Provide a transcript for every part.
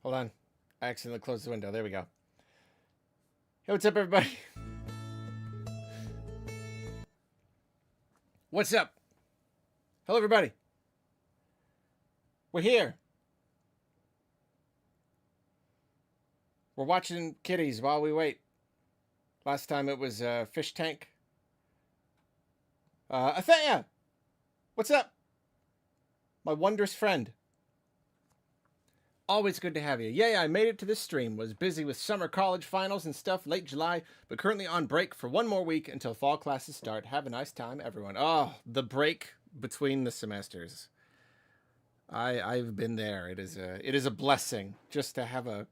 Hold on. I accidentally closed the window. There we go. Hey, what's up, everybody? What's up? Hello, everybody. We're here. We're watching kitties while we wait. Last time it was Fish Tank. Athea! What's up? My wondrous friend. Always good to have you. Yeah, I made it to this stream. Was busy with summer college finals and stuff late July, but currently on break for one more week until fall classes start. Have a nice time, everyone. Oh, the break between the semesters. I've been there. It is a blessing just to have a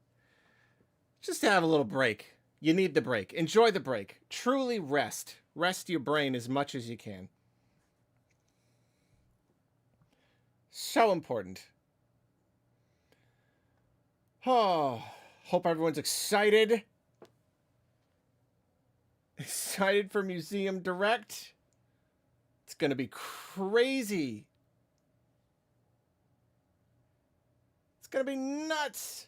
little break. You need the break. Enjoy the break. Truly rest. Rest your brain as much as you can. So important. Oh, hope everyone's excited. Excited for Museum Direct. It's going to be crazy. It's going to be nuts.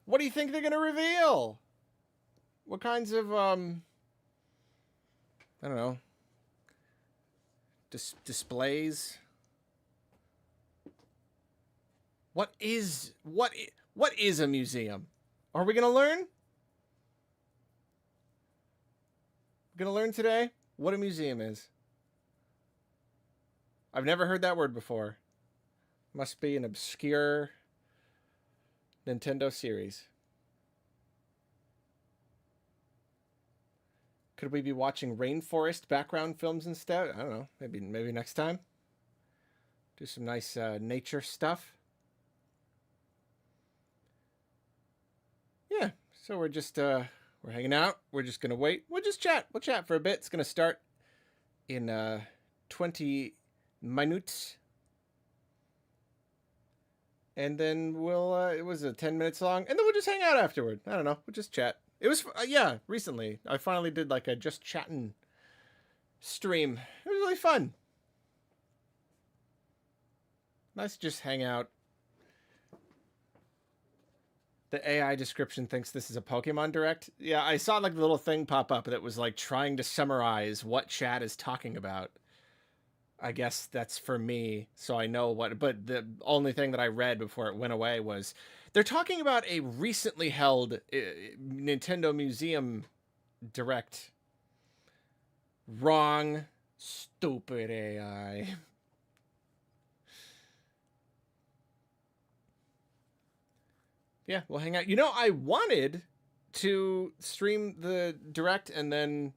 What do you think they're going to reveal? What kinds of, I don't know, displays? What is a museum? Are we going to learn? We're going to learn today what a museum is. I've never heard that word before. Must be an obscure Nintendo series. Could we be watching rainforest background films instead? I don't know. Maybe next time. Do some nice nature stuff. Yeah, so we're just we're hanging out. We're just gonna wait. We'll just chat. We'll chat for a bit. It's gonna start in 20 minutes. And then it was 10 minutes long, and then we'll just hang out afterward. I don't know, we'll just chat. It was, yeah, recently, I finally did like a just chatting stream. It was really fun. Nice to just hang out. The AI description thinks this is a Pokemon Direct. Yeah, I saw like the little thing pop up that was like trying to summarize what chat is talking about. I guess that's for me, so I know what, but the only thing that I read before it went away was they're talking about a recently held Nintendo Museum Direct. Wrong. Stupid AI. Yeah, we'll hang out. You know, I wanted to stream the Direct and then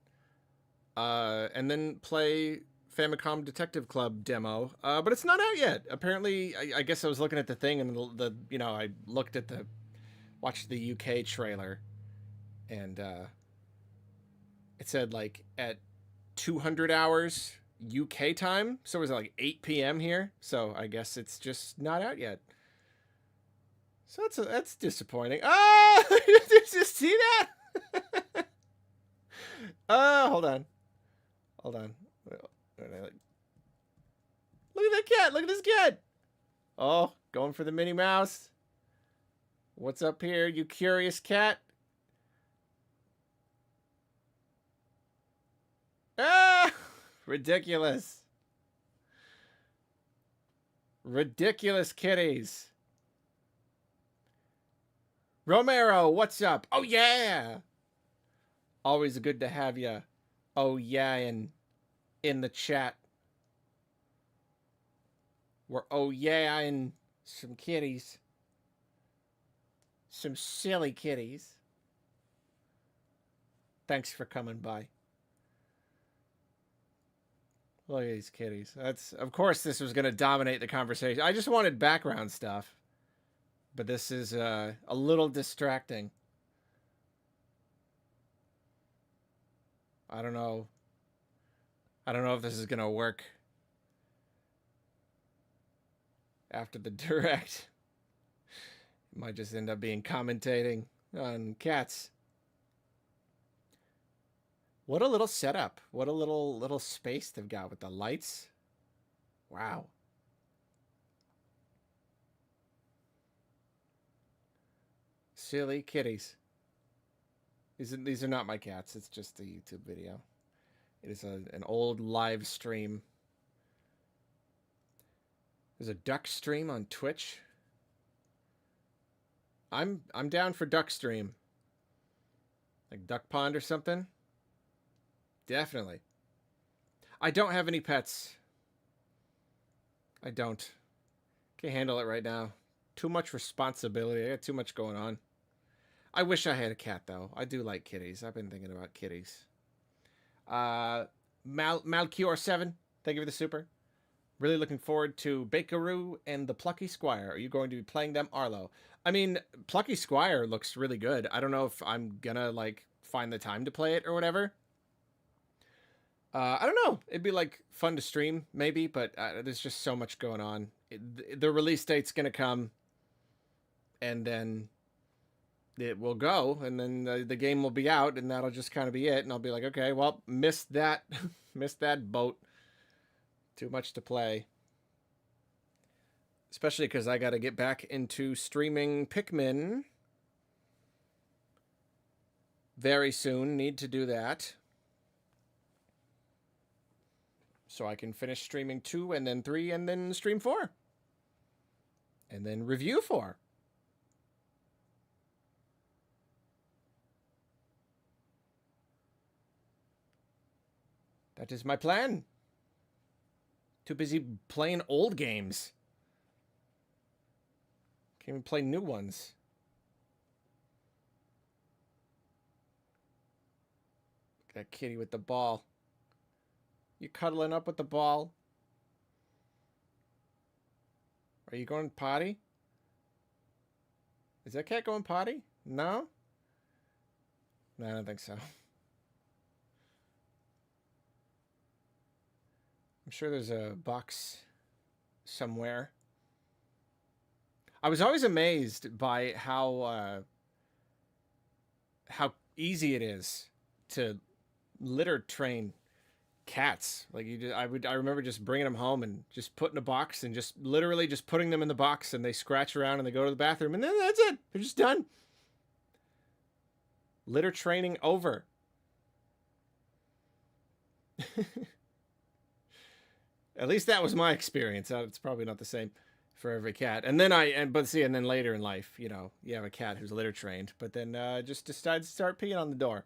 play Famicom Detective Club demo, but it's not out yet. Apparently, I guess I was looking at the thing, and I watched the UK trailer, and it said like at 200 hours UK time, so it was like 8 p.m. here. So I guess it's just not out yet. So that's disappointing. Ah, did you see that? Hold on. Look at that cat. Look at this cat. Oh, going for the Minnie Mouse. What's up here, you curious cat? Ah, ridiculous. Ridiculous kitties. Romero, what's up? Oh, yeah. Always good to have you. Oh, yeah, in the chat. We're in some kitties. Some silly kitties. Thanks for coming by. Look at these kitties. Of course this was going to dominate the conversation. I just wanted background stuff. But this is a little distracting. I don't know if this is going to work after the Direct. It might just end up being commentating on cats. What a little setup. What a little space they've got with the lights. Wow. Silly kitties. These are not my cats. It's just a YouTube video. It is an old live stream. There's a duck stream on Twitch. I'm down for duck stream. Like Duck Pond or something. Definitely. I don't have any pets. I don't. Can't handle it right now. Too much responsibility. I got too much going on. I wish I had a cat, though. I do like kitties. I've been thinking about kitties. Malkior7, thank you for the super. Really looking forward to Bakeroo and the Plucky Squire. Are you going to be playing them, Arlo? I mean, Plucky Squire looks really good. I don't know if I'm gonna, like, find the time to play it or whatever. I don't know. It'd be, like, fun to stream, maybe, but there's just so much going on. The release date's gonna come, and then it will go, and then the game will be out, and that'll just kind of be it, and I'll be like, okay, well, missed that, missed that boat. Too much to play. Especially because I got to get back into streaming Pikmin very soon. Need to do that. So I can finish streaming 2 and then 3 and then stream 4. And then review 4. That is my plan. Too busy playing old games. Can't even play new ones. That kitty with the ball. You cuddling up with the ball? Are you going potty? Is that cat going potty? No? No, I don't think so. I'm sure there's a box somewhere. I was always amazed by how easy it is to litter train cats. Like I remember just bringing them home and just putting a box and just literally just putting them in the box, and they scratch around and they go to the bathroom, and then that's it. They're just done. Litter training over. At least that was my experience. It's probably not the same for every cat. And then and then later in life, you know, you have a cat who's litter trained, but then just decides to start peeing on the door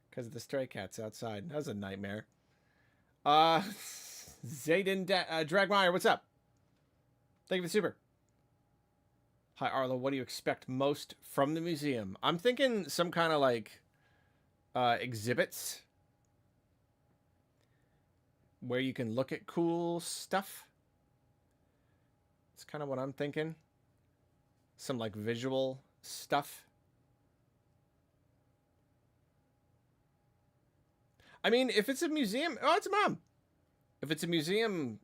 because of the stray cats outside. That was a nightmare. Zayden Dragmeyer, what's up? Thank you for the super. Hi, Arlo. What do you expect most from the museum? I'm thinking some kind of like exhibits where you can look at cool stuff. It's kind of what I'm thinking. Some like visual stuff. I mean, if it's a museum, oh, it's a mom. If it's a museum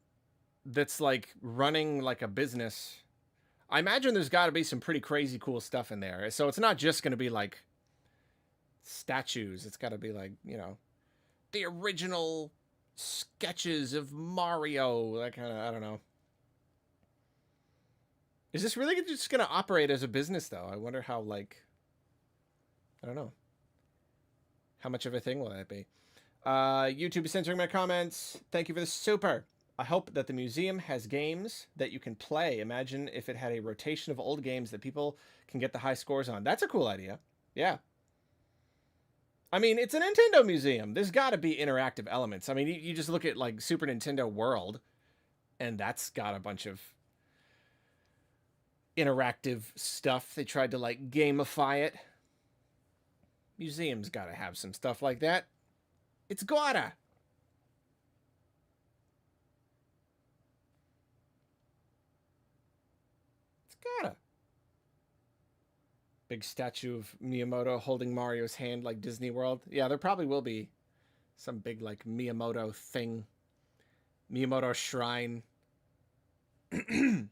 that's like running like a business, I imagine there's got to be some pretty crazy cool stuff in there. So it's not just going to be like statues. It's got to be like, you know, the original sketches of Mario. That kind of, I don't know. Is this really just going to operate as a business, though? I wonder how, like, I don't know. How much of a thing will that be? YouTube is censoring my comments. Thank you for the super. I hope that the museum has games that you can play. Imagine if it had a rotation of old games that people can get the high scores on. That's a cool idea. Yeah. I mean, it's a Nintendo museum. There's got to be interactive elements. I mean, you just look at, like, Super Nintendo World, and that's got a bunch of interactive stuff. They tried to, like, gamify it. Museum's got to have some stuff like that. It's gotta. It's gotta. Big statue of Miyamoto holding Mario's hand like Disney World. Yeah, there probably will be some big, like, Miyamoto thing. Miyamoto shrine. I'm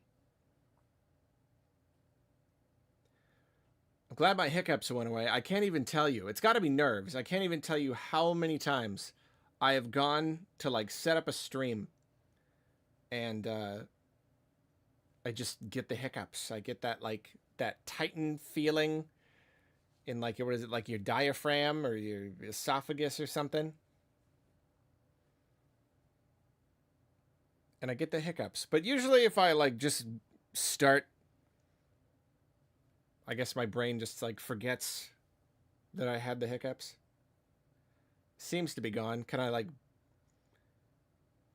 glad my hiccups went away. I can't even tell you. It's got to be nerves. I can't even tell you how many times I have gone to, like, set up a stream and I just get the hiccups. I get that, like, that tightened feeling in like what is it, like your diaphragm or your esophagus or something. And I get the hiccups. But usually if I like just start, I guess my brain just like forgets that I had the hiccups. Seems to be gone. Can I like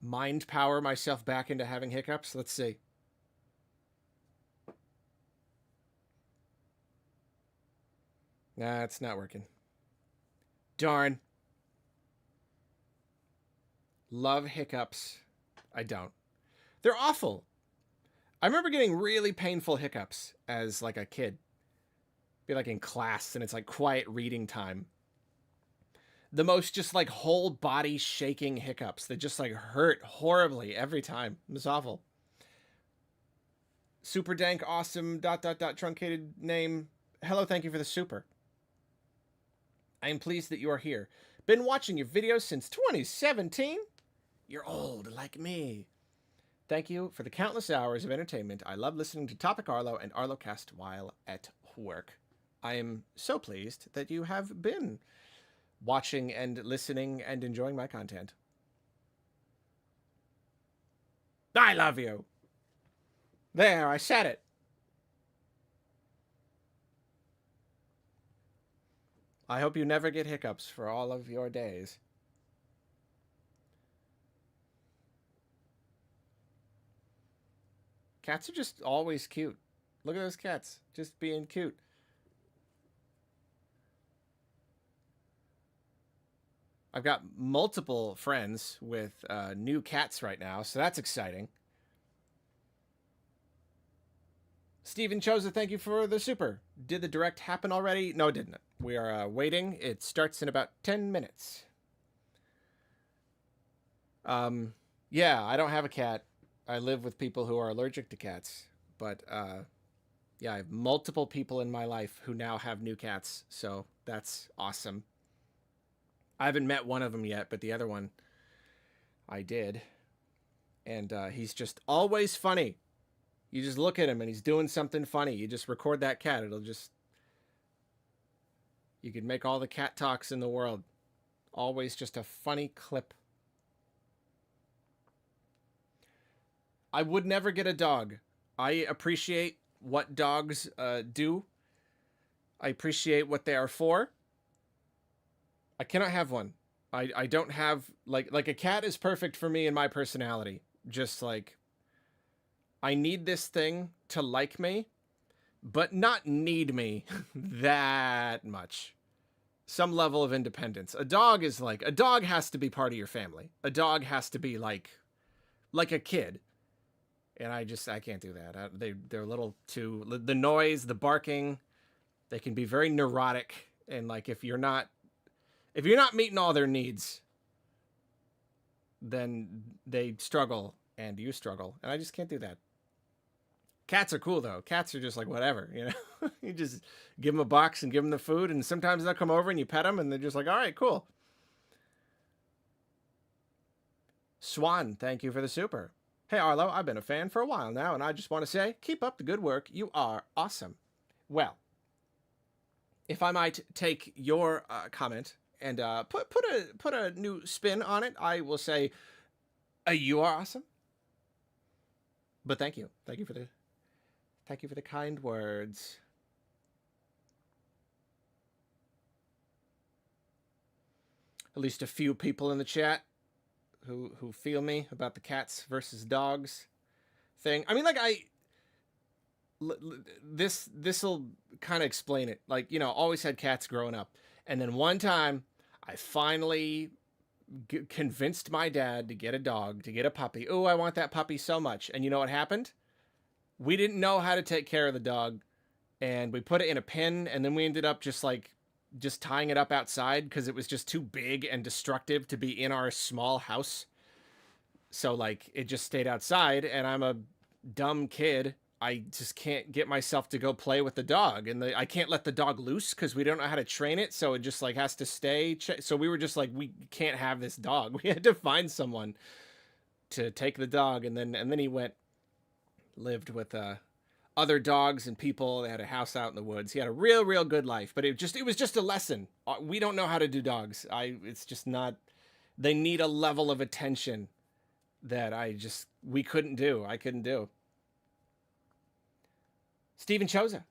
mind power myself back into having hiccups? Let's see. Nah, it's not working. Darn. Love hiccups. I don't. They're awful. I remember getting really painful hiccups as like a kid. Be like in class and it's like quiet reading time. The most just like whole body shaking hiccups that just like hurt horribly every time. It was awful. Super dank awesome ... truncated name. Hello, thank you for the super. I am pleased that you are here. Been watching your videos since 2017. You're old like me. Thank you for the countless hours of entertainment. I love listening to Topic Arlo and ArloCast while at work. I am so pleased that you have been watching and listening and enjoying my content. I love you. There, I said it. I hope you never get hiccups for all of your days. Cats are just always cute. Look at those cats, just being cute. I've got multiple friends with new cats right now, so that's exciting. Steven Choza, thank you for the super. Did the direct happen already? No, it didn't. We are waiting. It starts in about 10 minutes. Yeah, I don't have a cat. I live with people who are allergic to cats. But, yeah, I have multiple people in my life who now have new cats. So that's awesome. I haven't met one of them yet, but the other one I did. And he's just always funny. You just look at him and he's doing something funny. You just record that cat. It'll just... You could make all the cat talks in the world. Always just a funny clip. I would never get a dog. I appreciate what dogs do. I appreciate what they are for. I cannot have one. I don't have... Like a cat is perfect for me and my personality. Just like... I need this thing to like me, but not need me that much. Some level of independence. A dog is like... A dog has to be part of your family. A dog has to be like a kid. And I can't do that. They're a little too... The noise, the barking, they can be very neurotic. And like, if you're not meeting all their needs, then they struggle and you struggle. And I just can't do that. Cats are cool though. Cats are just like whatever, you know. You just give them a box and give them the food, and sometimes they'll come over and you pet them and they're just like, all right, cool. Swan, thank you for the super. Hey Arlo, I've been a fan for a while now, and I just want to say, keep up the good work. You are awesome. Well, if I might take your comment and put a new spin on it, I will say, you are awesome. But thank you for the kind words. At least a few people in the chat who feel me about the cats versus dogs thing. I mean, like this'll kind of explain it. Like, you know, always had cats growing up, and then one time I finally convinced my dad to get a dog, to get a puppy. Oh, I want that puppy so much. And you know what happened? We didn't know how to take care of the dog, and we put it in a pen, and then we ended up just tying it up outside because it was just too big and destructive to be in our small house. So like, it just stayed outside, and I'm a dumb kid. I just can't get myself to go play with the dog, and I can't let the dog loose because we don't know how to train it. So it just like has to stay. So we were just like, we can't have this dog. We had to find someone to take the dog. And then he lived with other dogs and people. They had a house out in the woods. He had a real, real good life, but it was just a lesson. We don't know how to do dogs. It's just not, they need a level of attention that we couldn't do. I couldn't do. Stephen Choza.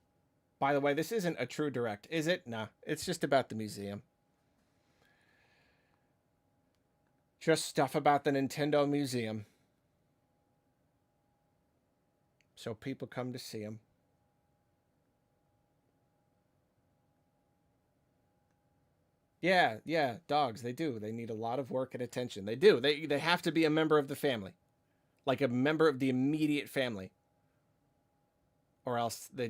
By the way, this isn't a true direct, is it? Nah, it's just about the museum. Just stuff about the Nintendo Museum. So people come to see them. Yeah, dogs, they do. They need a lot of work and attention. They do. They have to be a member of the family. Like a member of the immediate family. Or else they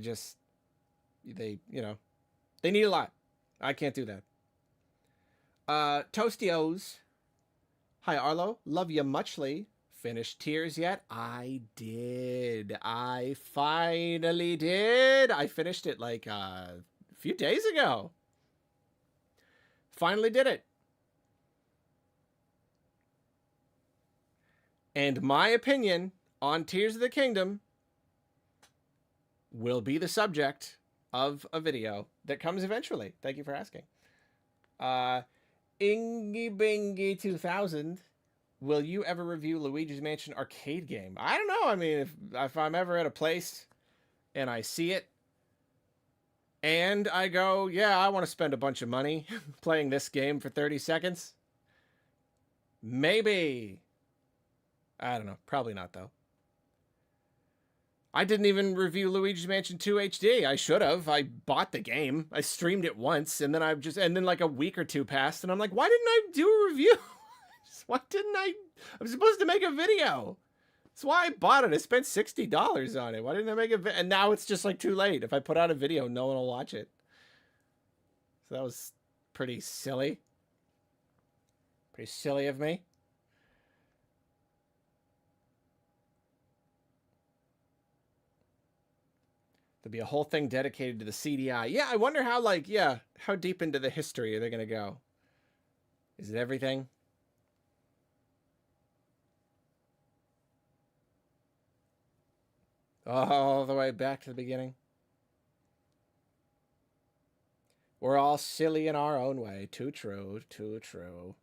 need a lot. I can't do that. Toastios. Hi, Arlo. Love you muchly. Finished Tears yet? I did. I finally did. I finished it like a few days ago. Finally did it. And my opinion on Tears of the Kingdom will be the subject of a video that comes eventually. Thank you for asking. Ingy Bingy 2000. Will you ever review Luigi's Mansion arcade game? I don't know. I mean, if I'm ever at a place and I see it and I go, yeah, I want to spend a bunch of money playing this game for 30 seconds. Maybe. I don't know. Probably not, though. I didn't even review Luigi's Mansion 2 HD. I should have. I bought the game. I streamed it once, and then like a week or two passed, and I'm like, why didn't I do a review? Why didn't I? I'm supposed to make a video. That's why I bought it. I spent $60 on it. Why didn't I make a video? And now it's just like too late. If I put out a video, no one will watch it. So that was pretty silly. Pretty silly of me. There'll be a whole thing dedicated to the CDI. Yeah, I wonder how deep into the history are they going to go? Is it everything? All the way back to the beginning. We're all silly in our own way. Too true, too true.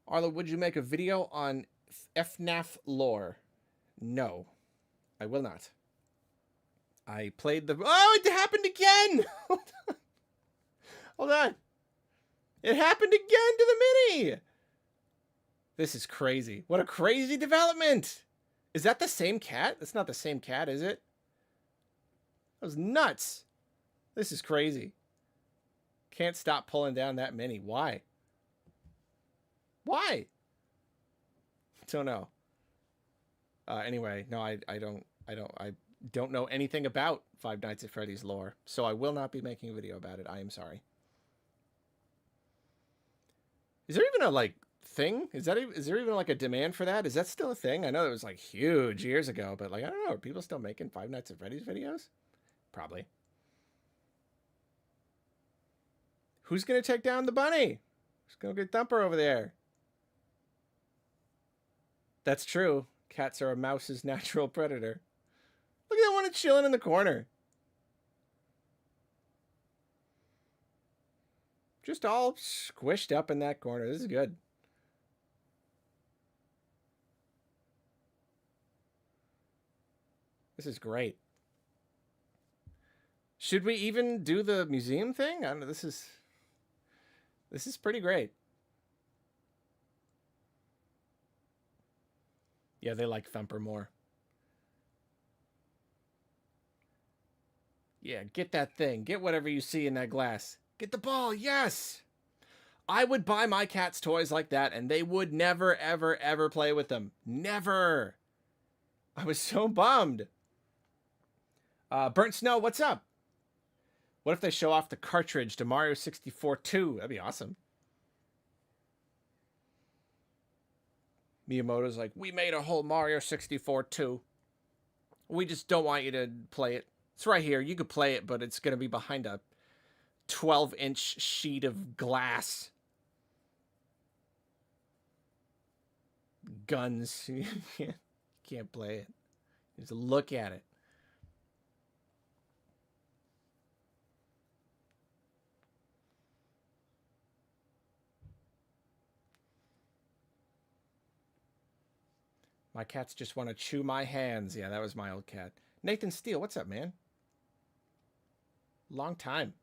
Arlo, would you make a video on FNAF lore? No, I will not. I played the... Oh, it happened again! Hold on. It happened again to the Mini! This is crazy. What a crazy development! Is that the same cat? That's not the same cat, is it? That was nuts. This is crazy. Can't stop pulling down that Mini. Why? Why? Don't know. Anyway, no, I don't know anything about Five Nights at Freddy's lore, so I will not be making a video about it. I am sorry. Is there even a thing? Is there even a demand for that? Is that still a thing? I know it was huge years ago, but I don't know. Are people still making Five Nights at Freddy's videos? Probably. Who's gonna take down the bunny? Who's gonna get Thumper over there? That's true. Cats are a mouse's natural predator. Look at that one chilling in the corner. Just all squished up in that corner. This is good. This is great. Should we even do the museum thing? I don't know. This is pretty great. Yeah, they like Thumper more. Yeah, get that thing. Get whatever you see in that glass. Get the ball, yes! I would buy my cats toys like that, and they would never, ever, ever play with them. Never! I was so bummed. Burnt Snow, what's up? What if they show off the cartridge to Mario 64 2? That'd be awesome. Miyamoto's like, we made a whole Mario 64 2. We just don't want you to play it. It's right here. You could play it, but it's going to be behind a 12-inch sheet of glass. Guns. can't play it. You just look at it. My cats just want to chew my hands. Yeah, that was my old cat. Nathan Steele, what's up, man? Long time.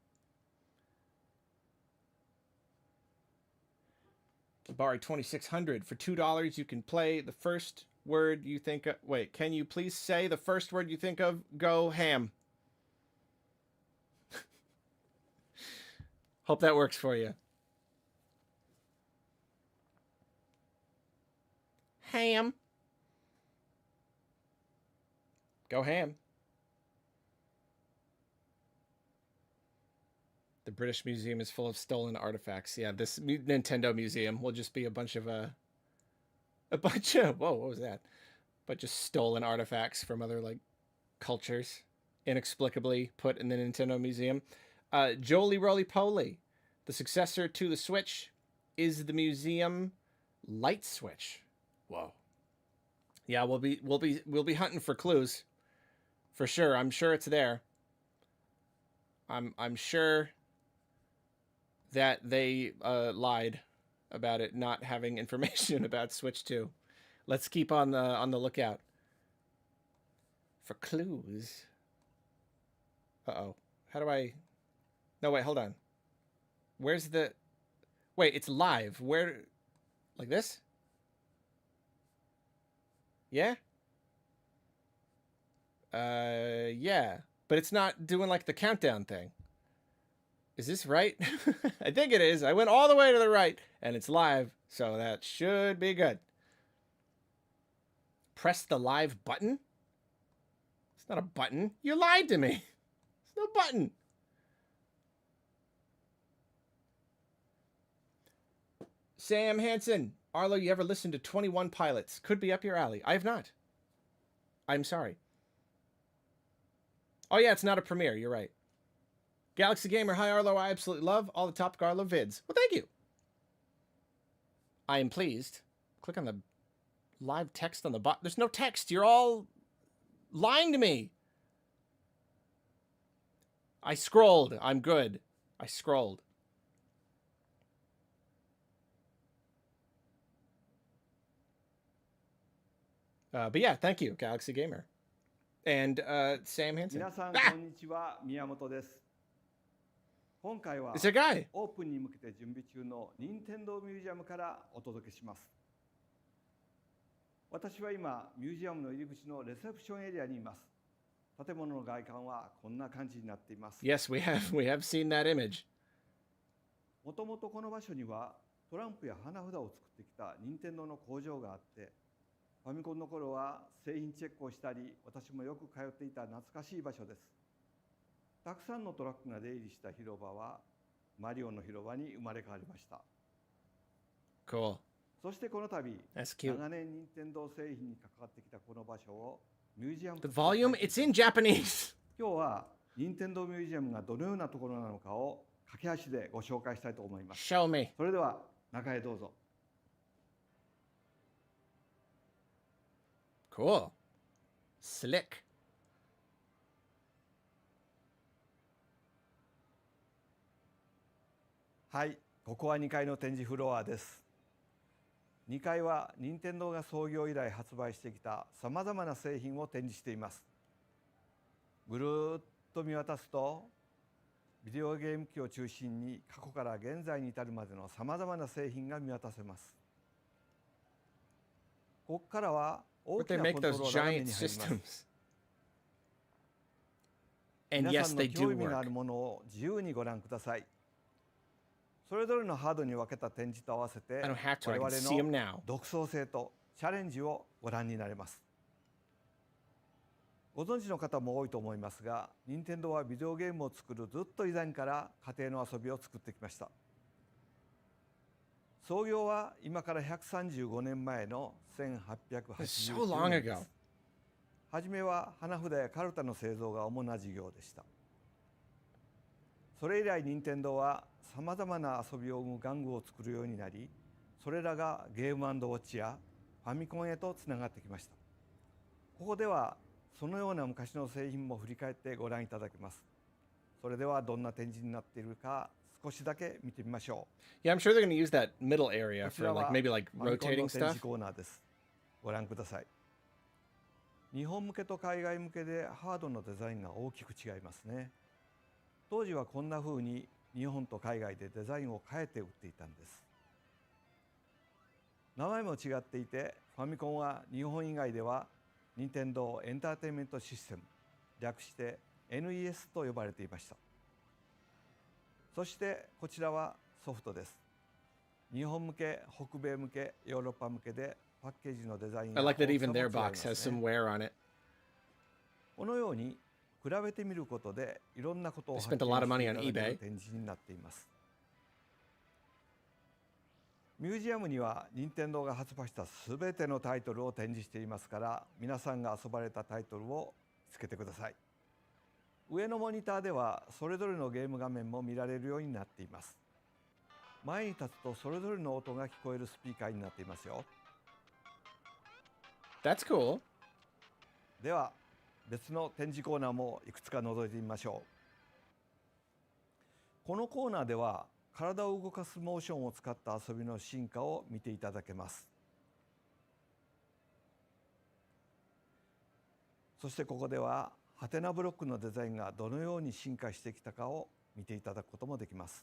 Kibari 2600 for $2. You can play the first word you think of. Wait, can you please say the first word you think of? Go ham. Hope that works for you. Ham. Go ham. The British Museum is full of stolen artifacts. Yeah, this Nintendo Museum will just be a bunch of whoa, what was that? A bunch of stolen artifacts from other like cultures, inexplicably put in the Nintendo Museum. Jolie Roly Poly, the successor to the Switch, is the museum light switch. Whoa. Yeah, we'll be hunting for clues, for sure. I'm sure it's there. I'm sure that they lied about it not having information about Switch 2. Let's keep on the lookout for clues. Uh-oh. How do I... No, wait, hold on. Where's the... Wait, it's live. Where... Like this? Yeah? Yeah. But it's not doing like the countdown thing. Is this right? I think it is. I went all the way to the right, and it's live, so that should be good. Press the live button? It's not a button. You lied to me. It's no button. Sam Hansen. Arlo, you ever listened to 21 Pilots? Could be up your alley. I have not. I'm sorry. Oh, yeah, it's not a premiere. You're right. Galaxy Gamer, hi Arlo, I absolutely love all the Topic Arlo vids. Well, thank you. I am pleased. Click on the live text on the bottom. There's no text. You're all lying to me. I scrolled. I'm good. I scrolled. But yeah, thank you, Galaxy Gamer. And Sam Hansen. 皆さん、こんにちは。宮本です。今回は It's a guy. オープンに向けて準備中の任天堂ミュージアムからお届けします。私は今、ミュージアムの入り口のレセプションエリアにいます。建物の外観はこんな感じになっています。Yes, we have seen that image. もともとこの場所にはトランプや花札を作ってきた任天堂の工場があって、ファミコンの頃は製品チェックをしたり、私もよく通っていた懐かしい場所です。たくさんのトラックが出入りした広場はマリオの広場に生まれ変わりました。Cool. そしてこの度、That's cute. 長年任天堂製品に関わってきたこの場所をミュージアム The volume, it's in Japanese. 今日は任天堂ミュージアムがどのようなところなのかを駆け足でご紹介したいと思います。Show me. それでは中へどうぞ。Cool. Slick. はい、ここは2階の展示フロアです。2階は任天堂が創業以来発売してきたさまざまな製品を展示しています。ぐるーっと見渡すと、ビデオゲーム機を中心に過去から現在に至るまでのさまざまな製品が見渡せます。ここからは大 But き they な make コントロ those ーラーが目 giant に入ります。 systems. And 皆 yes, さんの they 興 do 味のある work. ものを自由にご覧ください。それぞれのハードに分けた展示と合わせて I don't have to. 我 I 々 can see them の now. 独創性とチャレンジをご覧になれます。ご存知の方も多いと思いますが、任天堂はビデオゲームを作るずっと以前から家庭の遊びを作ってきました。創業は今から135年前の So 1889 long 年で ago. す。はじめは花札やカルタの製造が主な事業でした。それ以来任天堂はさまざまな遊びを生む玩具を作るようになり、それらがゲーム&ウォッチやファミコンへとつながってきました。ここではそのような昔の製品も振り返ってご覧いただけます。それではどんな展示になっているか少しだけ見てみましょ Yeah, I'm sure they're going to use that middle う。 area こち for ら like は maybe like ファミコン rotating の展示 stuff. コーナーです。ご覧ください。日本向けと海外向けでハードのデザインが大きく違いますね。当時はこんな風に日本と海外でデザインを変えて売っていたんです。名前も違っていて、ファミコンは日本以外では任天堂エンターテインメントシステム、略して NES と呼ばれていました。そしてこちらはソフトです。日本向け、北米向け、ヨーロッパ向けでパッケージのデザイン I や like that 大きさ even も their 違いま box has す some ね。 wear on it. このように比べてみることでいろんなことを They 発見 spent し a lot て of い money た on だけ eBay. る展示になっています。ミュージアムには任天堂が発売したすべてのタイトルを展示していますから、皆さんが遊ばれたタイトルをつけてください。上のモニターではそれぞれのゲーム画面も見られるようになっています。前に立つとそれぞれの音が聞こえるスピーカーになっていますよ。 That's cool. では別の展示コーナーもいくつか覗いてみましょう。このコーナーでは体を動かすモーションを使った遊びの進化を見ていただけます。そしてここではハテナブロックのデザインがどのように進化してきたかを見ていただくこともできます。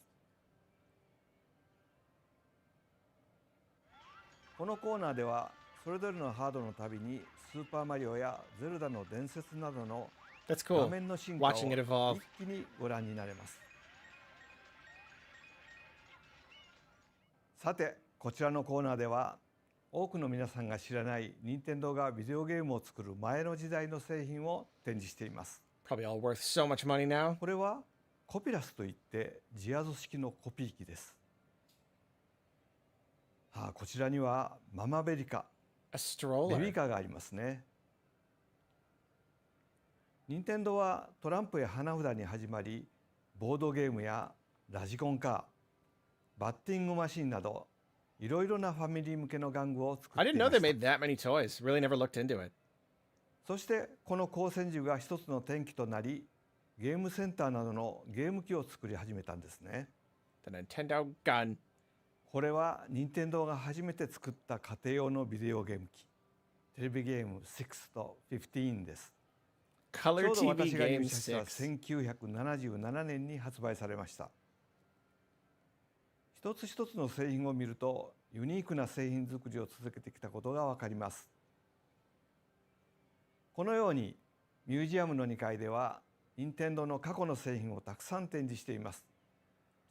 このコーナーではそれぞれのハードのたびにスーパーマリオやゼルダの伝説などの That's 画 cool. 面の進化を Watching it evolve. 一気にご覧になれます。さて、こちらのコーナーでは多くの皆さんが知らない任天堂がビデオゲームを作る前の時代の製品を展示しています。 Probably all worth so much money now. これはコピラスといってジアゾ式のコピー機です。こちらにはママベリカ、 A ベビ stroller. ーカーがありますね。任天堂はトランプや花札に始まり、ボードゲームやラジコンカー、バッティングマシンなどいろいろなファミリー向けの玩具を作 I ってい didn't ま know they した。 made that many toys. Really never looked into it. そしてこの光線銃が一つの転機となり、ゲームセンターなどのゲーム機を作り始めたんですね。 The Nintendo gun. これは任天堂が初めて作った家庭用のビデオゲーム機、テレビゲーム6と15です。ち Color ょうど TV 私が入 game 社した 6. 1977年に発売されました。一つ一つの製品を見るとユニークな製品作りを続けてきたことがわかります。このようにミュージアムの2階では任天堂の過去の製品をたくさん展示しています。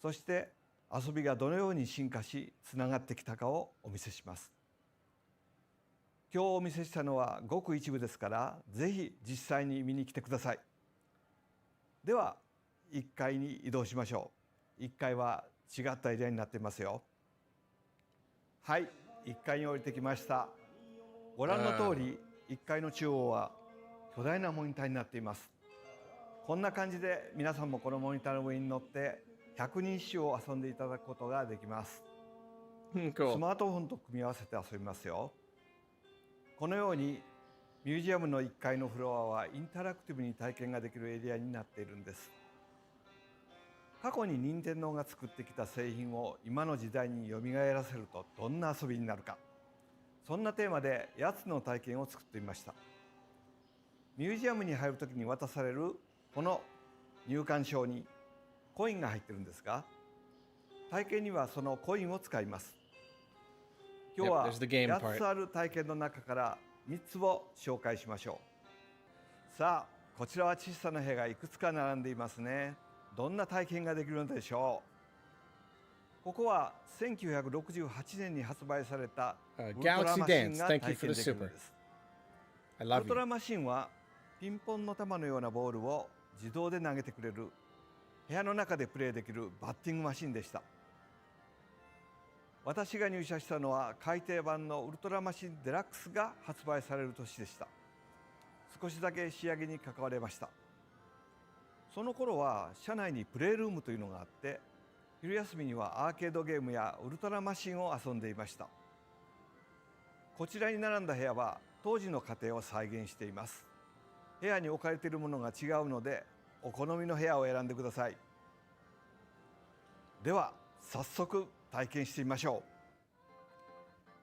そして遊びがどのように進化しつながってきたかをお見せします。今日お見せしたのはごく一部ですから、ぜひ実際に見に来てください。では1階に移動しましょう。1階は違ったエリアになっていますよ。はい、1階に降りてきました。ご覧の通り1階の中央は巨大なモニターになっています。こんな感じで皆さんもこのモニターの上に乗って百人一首を遊んでいただくことができます。ス Cool. マートフォンと組み合わせて遊びますよ。このようにミュージアムの1階のフロアはインタラクティブに体験ができるエリアになっているんです。過去に任天堂が作ってきた製品を今の時代によみがえらせるとどんな遊びになるか、そんなテーマで8つの体験を作ってみました。ミュージアムに入るときに渡されるこの入館証にコインが入っているんですが、体験にはそのコインを使います。今日 Yep, は there's the game 8 part. つある体験の中から3つを紹介しましょう。さあ、こちらは小さな部屋がいくつか並んでいますね。どんな体験ができるのでしょう。ここは1968年に発売されたウルトラ Galaxy マシン Dance. が Thank 体 you for 験 the できる super. のです。 I ウ love ルト you. ラマシンはピンポンの球のようなボールを自動で投げてくれる部屋の中でプレーできるバッティングマシンでした。私が入社したのは改訂版のウルトラマシンデラックスが発売される年でした。少しだけ仕上げに関われました。その頃は社内にプレイルームというのがあって、昼休みにはアーケードゲームやウルトラマシンを遊んでいました。こちらに並んだ部屋は当時の家庭を再現しています。部屋に置かれているものが違うので、お好みの部屋を選んでください。では早速体験してみましょ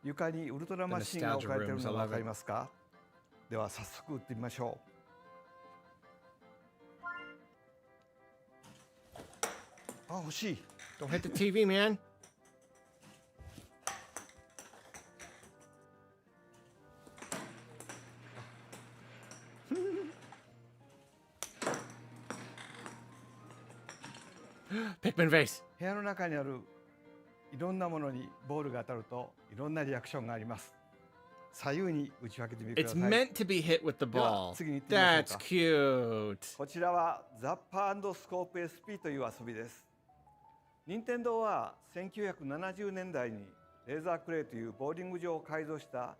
う。床にウルトラマシンが置かれているのが分かりますか？では早速打ってみましょう。あ、欲しい。Don't hit the TV, man. Pikmin vase. 部屋の中にあるいろんなものにボールが当たるといろんなリアクションがあります。左右に打ち分けてみてくだ It's さい。 meant to be hit with the では ball. 次に行ってみましょう That's か。 cute. こちらはザッパー&スコープ SP という遊びです。任天堂は1970年代にレーザークレイというボーリング場を改造した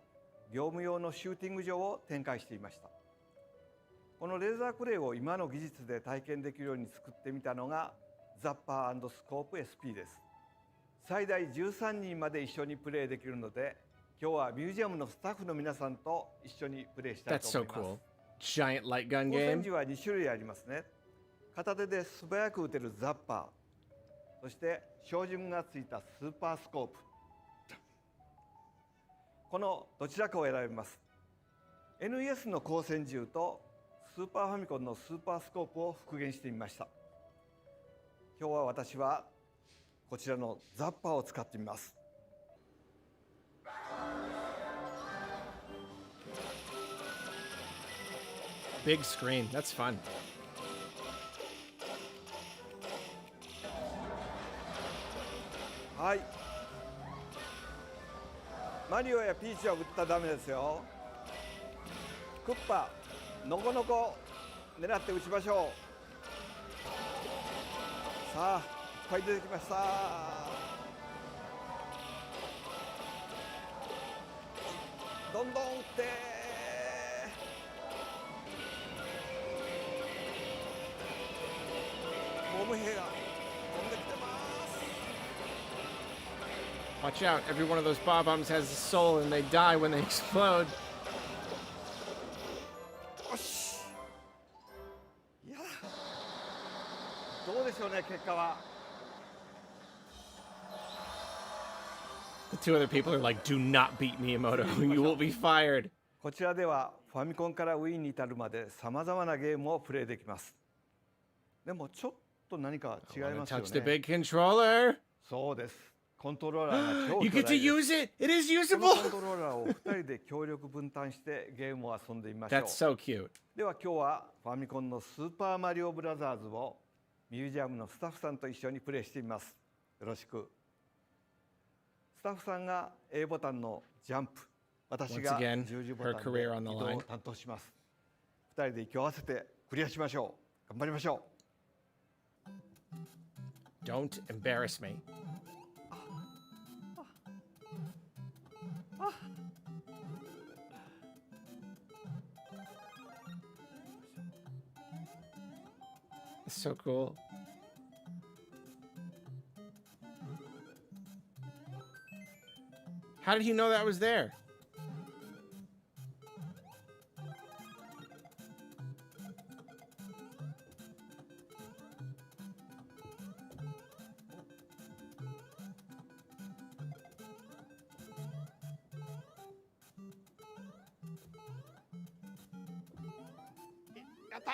業務用のシューティング場を展開していました。このレーザークレイを今の技術で体験できるように作ってみたのがザッパー&スコープ SP です。最大13人まで一緒にプレイできるので、今日はミュージアムのスタッフの皆さんと一緒にプレイしたい That's と so 思います。 cool. Giant light gun 光線 game. 銃は2種類ありますね。片手で素早く撃てるザッパー、そして照準がついたスーパースコープ。このどちらかを選びます。 NES の光線銃とスーパーファミコンのスーパースコープを復元してみました。今日は私はこちらのザッパーを使ってみます。Big screen. That's fun. はい。マリオやピーチは撃ったらダメですよ。クッパ、のこのこ狙って撃ちましょう。さあ、いっぱい出てきました。どんどん撃って。ボム兵が飛んできてます。 Watch out. Every one of those bob bombs has a soul and they die when they explode. よし。いや、どうでしょうね、結果は。The two other people are like, do not beat Miyamoto. You will be fired. こちらではファミコンから Wii に至るまでさまざまなゲームをプレイできます。でもちょっと何か違い Wanna ますよ touch the ね。 big controller? そうです。コントローラーが超 You 巨 get to 大です。 use it. It is このコン usable. トローラーを2人で協力分担してゲームを遊んでみましょう。 That's so cute. では今日はファミコンのスーパーマリオブラザーズをミュージアムのスタッフさんと一緒にプレイしてみます。よろしく。スタッフさんが A ボタンのジャンプ、私 Once が again, 十字ボ her タン career で on the 移動 line. を担当します。2人で息を合わせてクリアしましょう。頑張りましょ Don't embarrass me. It's so cool. How did he know that was there? やった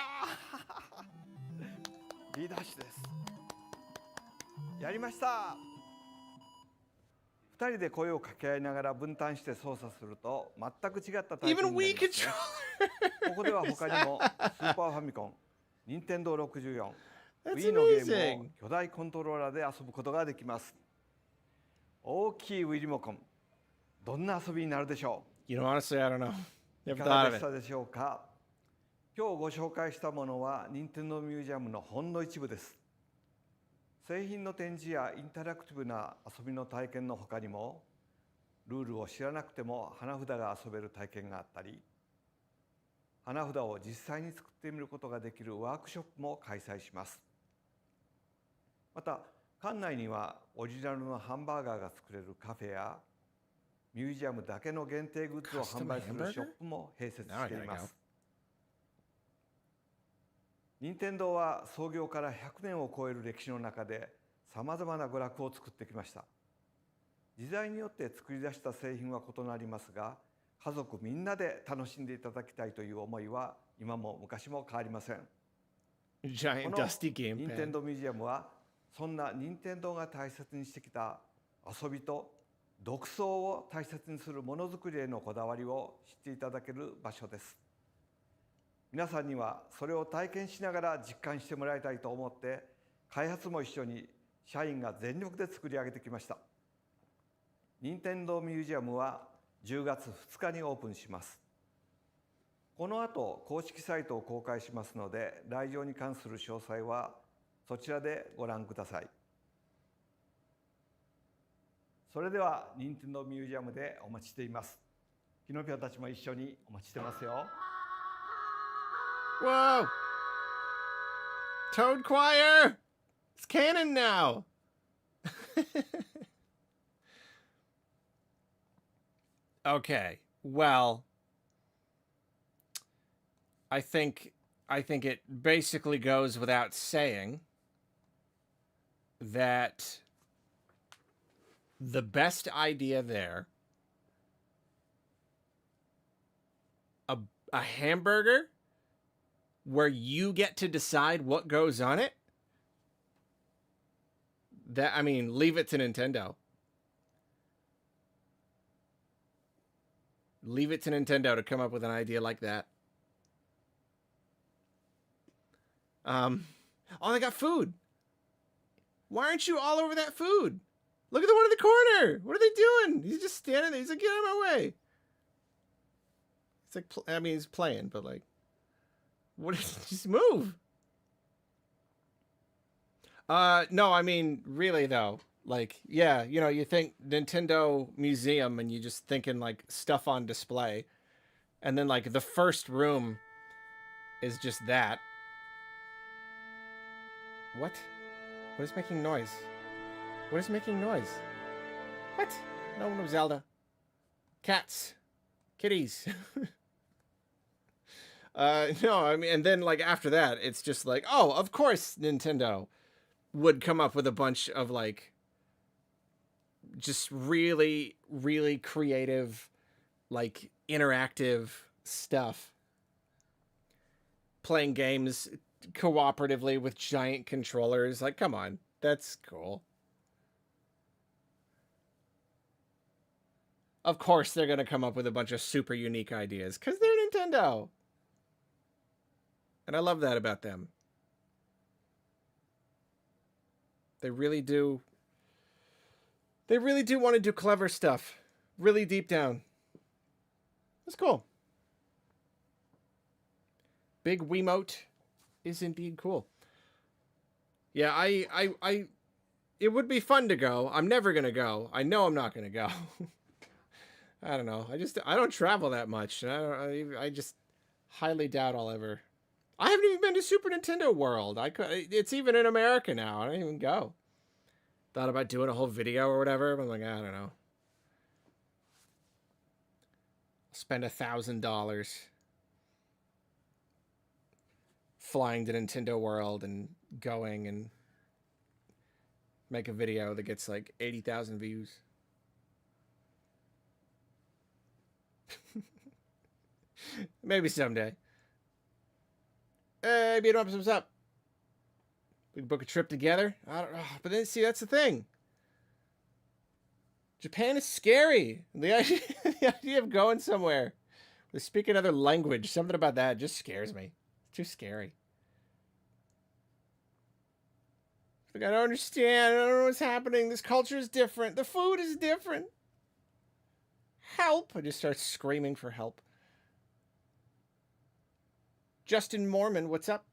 ーリーダーシュです。やりました。2人で声を掛け合いながら分担して操作すると全く違った体験 Even になり Wii ますね。 controller. ここでは他にもスーパーファミコン、任天堂64、That's Wii のゲーム amazing. を巨大コントローラーで遊ぶことができます。大きい Wii リモコン、どんな遊びになるでしょ You know, honestly, I don't know. う。い Never か thought が of でし it. たでしょうか。今日ご紹介したものは任天堂ミュージアムのほんの一部です。製品の展示やインタラクティブな遊びの体験の他にも、ルールを知らなくても花札が遊べる体験があったり、花札を実際に作ってみることができるワークショップも開催します。また館内にはオリジナルのハンバーガーが作れるカフェやミュージアムだけの限定グッズを販売するショップも併設しています。任天堂は創業から100年を超える歴史の中でさまざまな娯楽を作ってきました。時代によって作り出した製品は異なりますが、家族みんなで楽しんでいただきたいという思いは今も昔も変わりません。この任天堂ミュージアムはそんな任天堂が大切にしてきた遊びと独創を大切にするものづくりへのこだわりを知っていただける場所です。皆さんにはそれを体験しながら実感してもらいたいと思って、開発も一緒に社員が全力で作り上げてきました。任天堂ミュージアムは10月2日にオープンします。この後公式サイトを公開しますので、来場に関する詳細はそちらでご覧ください。それでは任天堂ミュージアムでお待ちしています。キノピオたちも一緒にお待ちしてますよ。Whoa! Toad Choir! It's canon now! Okay, well, I think it basically goes without saying that the best idea there, a hamburger where you get to decide what goes on it, that, I mean, leave it to Nintendo. Leave it to Nintendo to come up with an idea like that. Oh, they got food. Why aren't you all over that food? Look at the one in the corner. What are they doing? He's just standing there. He's like, get out of my way. It's like, I mean, he's playing, but like, what is, just move. No, I mean, really though, like, yeah, you know, you think Nintendo Museum and you just thinking like stuff on display. And then like the first room is just that. What? What is making noise? What is making noise? What? No, Zelda. Cats. Kitties. No, I mean, and then like after that, it's just like, oh, of course Nintendo would come up with a bunch of like just really, really creative, like interactive stuff. Playing games cooperatively with giant controllers. Like, come on. That's cool. Of course they're going to come up with a bunch of super unique ideas because they're Nintendo. And I love that about them. They really do. They really do want to do clever stuff. Really deep down. That's cool. Big Wiimote is indeed cool. Yeah, it would be fun to go. I'm never going to go. I know I'm not going to go. I don't know. I don't travel that much. I just highly doubt I'll ever. I haven't even been to Super Nintendo World. It's even in America now. I don't even go. Thought about doing a whole video or whatever, but I'm like, I don't know. Spend $1,000 flying to Nintendo World and going and make a video that gets like 80,000 views. Maybe someday. Hey, beat up, what's up? We can book a trip together. I don't know, but then see, that's the thing. Japan is scary. The idea of going somewhere with speaking another language, something about that just scares me. It's too scary. Like, I don't understand. I don't know what's happening. This culture is different. The food is different. Help! I just start screaming for help. Justin Mormon, what's up?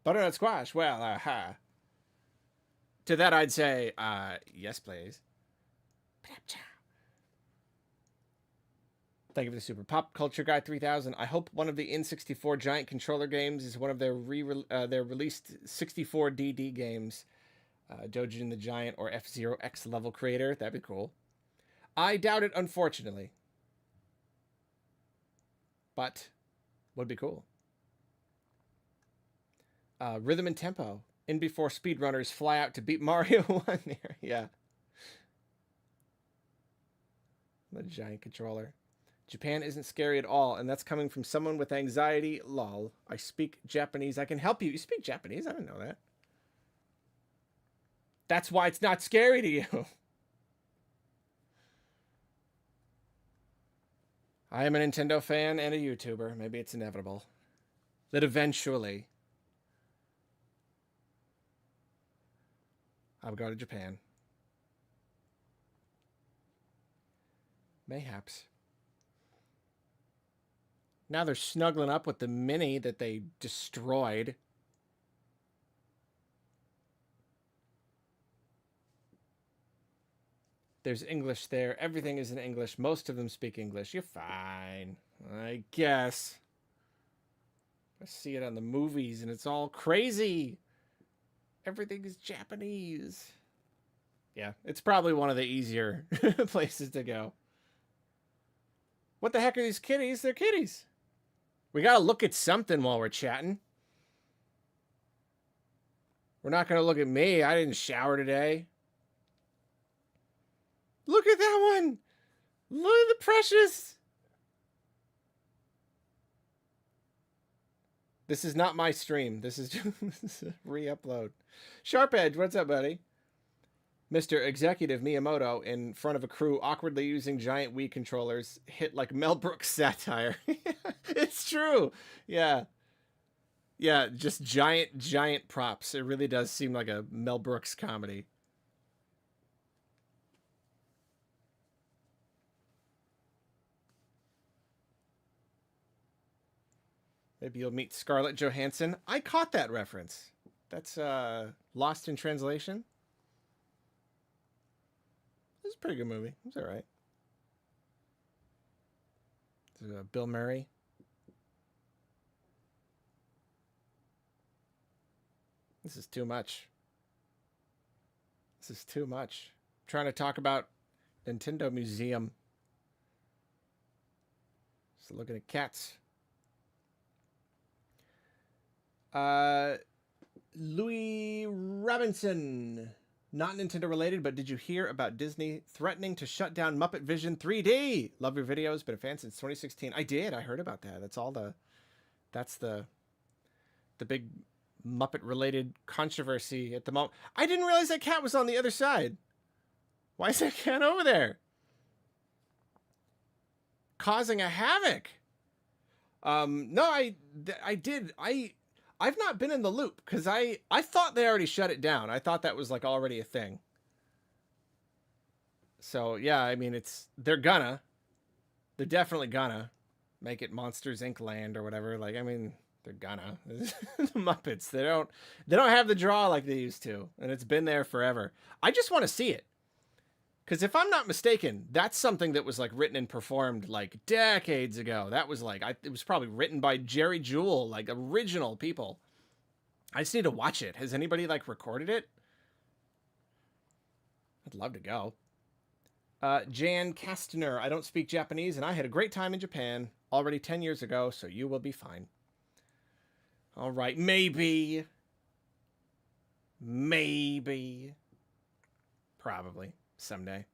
Butternut squash. Well, to that I'd say, yes, please. Thank you for the super. Pop Culture Guy 3000. I hope one of the N64 giant controller games is one of their released 64 DD games. Dojin the Giant or F-Zero X level creator. That'd be cool. I doubt it, unfortunately. But would be cool. Rhythm and tempo. In before speedrunners fly out to beat Mario 1 there. Yeah. The giant controller. Japan isn't scary at all, and that's coming from someone with anxiety. Lol. I speak Japanese. I can help you. You speak Japanese? I didn't know that. That's why it's not scary to you. I am a Nintendo fan and a YouTuber. Maybe it's inevitable that eventually I'll go to Japan. Mayhaps. Now they're snuggling up with the Mini that they destroyed. There's English there. Everything is in English. Most of them speak English. You're fine, I guess. I see it on the movies and it's all crazy. Everything is Japanese. Yeah, it's probably one of the easier places to go. What the heck are these kitties? They're kitties. We gotta look at something while we're chatting. We're not gonna look at me. I didn't shower today. Look at that one. Look at the precious. This is not my stream. This is just a re-upload. Sharp Edge, what's up, buddy? Mr. Executive Miyamoto in front of a crew awkwardly using giant Wii controllers hit like Mel Brooks satire. It's true. Yeah. Yeah, just giant props. It really does seem like a Mel Brooks comedy. Maybe you'll meet Scarlett Johansson. I caught that reference. That's Lost in Translation. It's a pretty good movie. It's all right. Bill Murray. This is too much. This is too much. I'm trying to talk about Nintendo Museum. Just looking at cats. Louis Robinson. Not Nintendo related, but did you hear about Disney threatening to shut down Muppet Vision 3D? Love your videos, been a fan since 2016. I did. I heard about that. That's the big Muppet related controversy at the moment. I didn't realize that cat was on the other side. Why is that cat over there? Causing a havoc. No, I did. I've not been in the loop because I thought they already shut it down. I thought that was like already a thing. So yeah, I mean they're definitely gonna make it Monsters Inc. land or whatever. Like, I mean, they're gonna. The Muppets, they don't have the draw like they used to, and it's been there forever. I just want to see it. Because if I'm not mistaken, that's something that was like written and performed like decades ago. That was like, it was probably written by Jerry Jewell, like original people. I just need to watch it. Has anybody like recorded it? I'd love to go. Jan Kastner, I don't speak Japanese and I had a great time in Japan already 10 years ago, so you will be fine. All right, maybe. Maybe. Probably. Someday.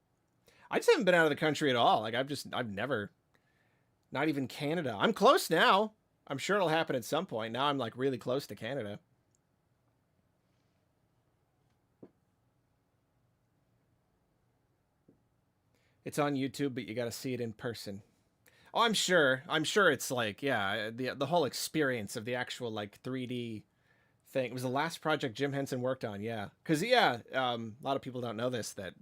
I just haven't been out of the country at all. Like, I've never, not even Canada. I'm close now. I'm sure it'll happen at some point. Now I'm like really close to Canada. It's on YouTube, but you got to see it in person. Oh, I'm sure it's like, yeah, the whole experience of the actual like 3D thing. It was the last project Jim Henson worked on. Yeah. Cause yeah, a lot of people don't know this, that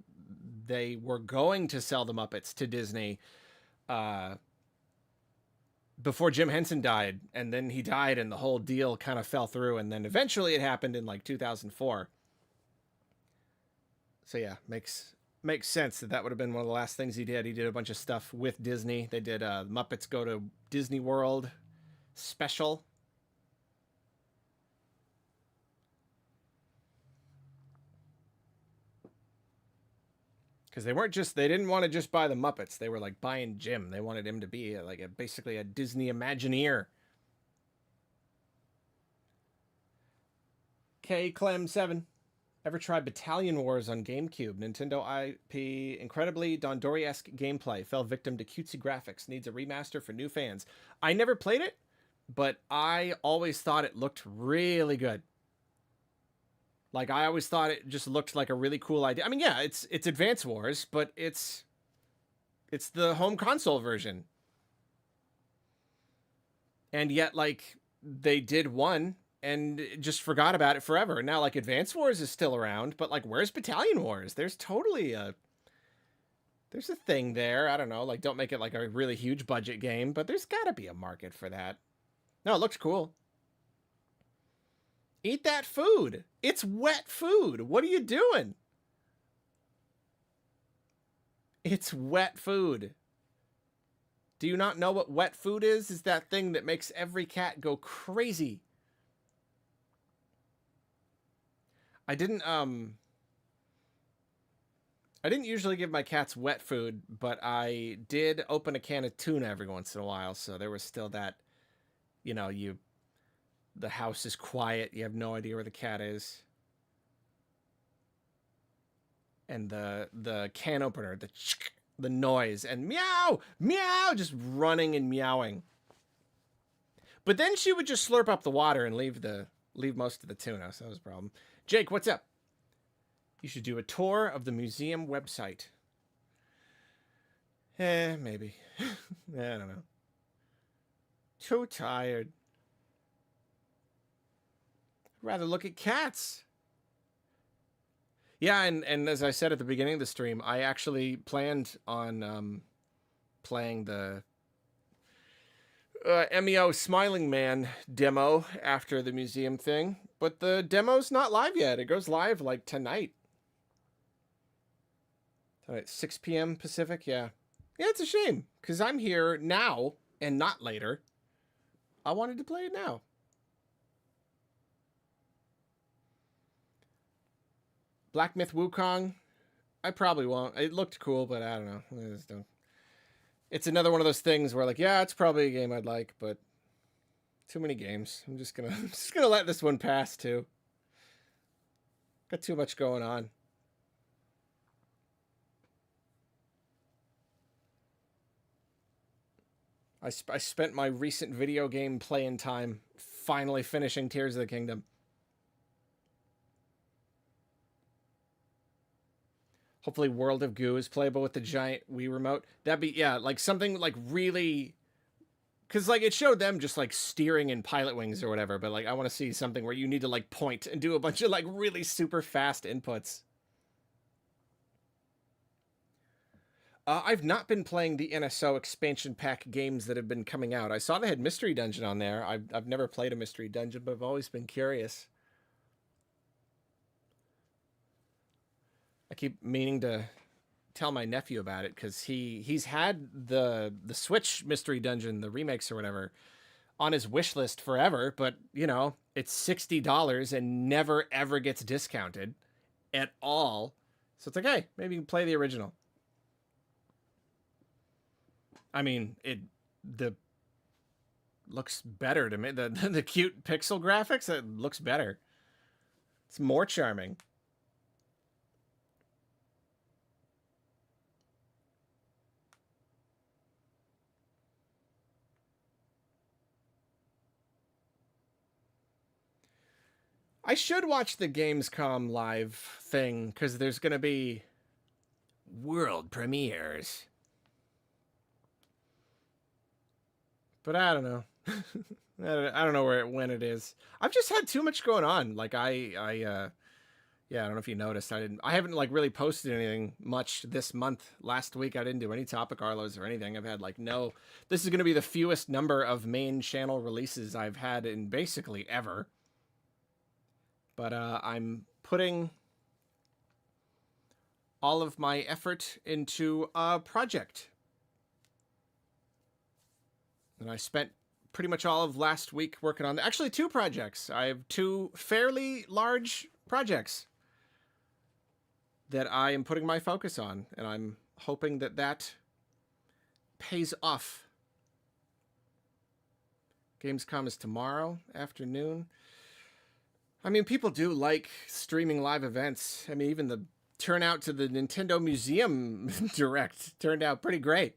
they were going to sell the Muppets to Disney before Jim Henson died, and then he died and the whole deal kind of fell through, and then eventually it happened in like 2004. So yeah, makes sense that would have been one of the last things he did. He did a bunch of stuff with Disney. They did Muppets Go to Disney World special. Because they didn't want to just buy the Muppets. They were like buying Jim. They wanted him to be basically a Disney Imagineer. K Clem 7. Ever tried Battalion Wars on GameCube? Nintendo IP, incredibly Dondori-esque gameplay. Fell victim to cutesy graphics. Needs a remaster for new fans. I never played it, but I always thought it looked really good. Like, I always thought it just looked like a really cool idea. I mean, yeah, it's Advance Wars, but it's the home console version. And yet, like, they did one and just forgot about it forever. Now, like, Advance Wars is still around, but, like, where's Battalion Wars? There's totally there's a thing there. I don't know, like, don't make it like a really huge budget game, but there's gotta be a market for that. No, it looks cool. Eat that food. It's wet food. What are you doing? It's wet food. Do you not know what wet food is? Is that thing that makes every cat go crazy. I didn't usually give my cats wet food, but I did open a can of tuna every once in a while, so there was still that, you know, the house is quiet, you have no idea where the cat is. And the can opener, the noise, and meow, meow, just running and meowing. But then she would just slurp up the water and leave most of the tuna, so that was a problem. Jake, what's up? You should do a tour of the museum website. Maybe. I don't know. Too tired. I'd rather look at cats. Yeah, and as I said at the beginning of the stream, I actually planned on playing the MEO Smiling Man demo after the museum thing, but the demo's not live yet. It goes live like tonight. Tonight, 6 p.m. Pacific, yeah. Yeah, it's a shame, because I'm here now and not later. I wanted to play it now. Black Myth Wukong, I probably won't. It looked cool, but I don't know. I just don't. It's another one of those things where, like, yeah, it's probably a game I'd like, but too many games. I'm just gonna let this one pass too. Got too much going on. I spent my recent video game playing time finally finishing Tears of the Kingdom. Hopefully World of Goo is playable with the giant Wii remote. That'd be, yeah, like something like really... Because, like, it showed them just, like, steering in Pilot Wings or whatever, but, like, I want to see something where you need to, like, point and do a bunch of, like, really super fast inputs. I've not been playing the NSO expansion pack games that have been coming out. I saw they had Mystery Dungeon on there. I've never played a Mystery Dungeon, but I've always been curious. I keep meaning to tell my nephew about it because he's had the Switch Mystery Dungeon, the remakes or whatever, on his wish list forever, but, you know, it's $60 and never ever gets discounted at all. So it's like, hey, maybe you can play the original. I mean, the looks better to me. The cute pixel graphics, it looks better. It's more charming. I should watch the Gamescom live thing because there's going to be world premieres. But I don't know. I don't know when it is. I've just had too much going on. Like yeah, I don't know if you noticed. I haven't like really posted anything much this month. Last week I didn't do any Topic Arlos or anything. I've had like this is going to be the fewest number of main channel releases I've had in basically ever. But I'm putting all of my effort into a project. And I spent pretty much all of last week working on actually 2 projects. I have 2 fairly large projects that I am putting my focus on, and I'm hoping that that pays off. Gamescom is tomorrow afternoon. I mean, people do like streaming live events. I mean, even the turnout to the Nintendo Museum Direct turned out pretty great.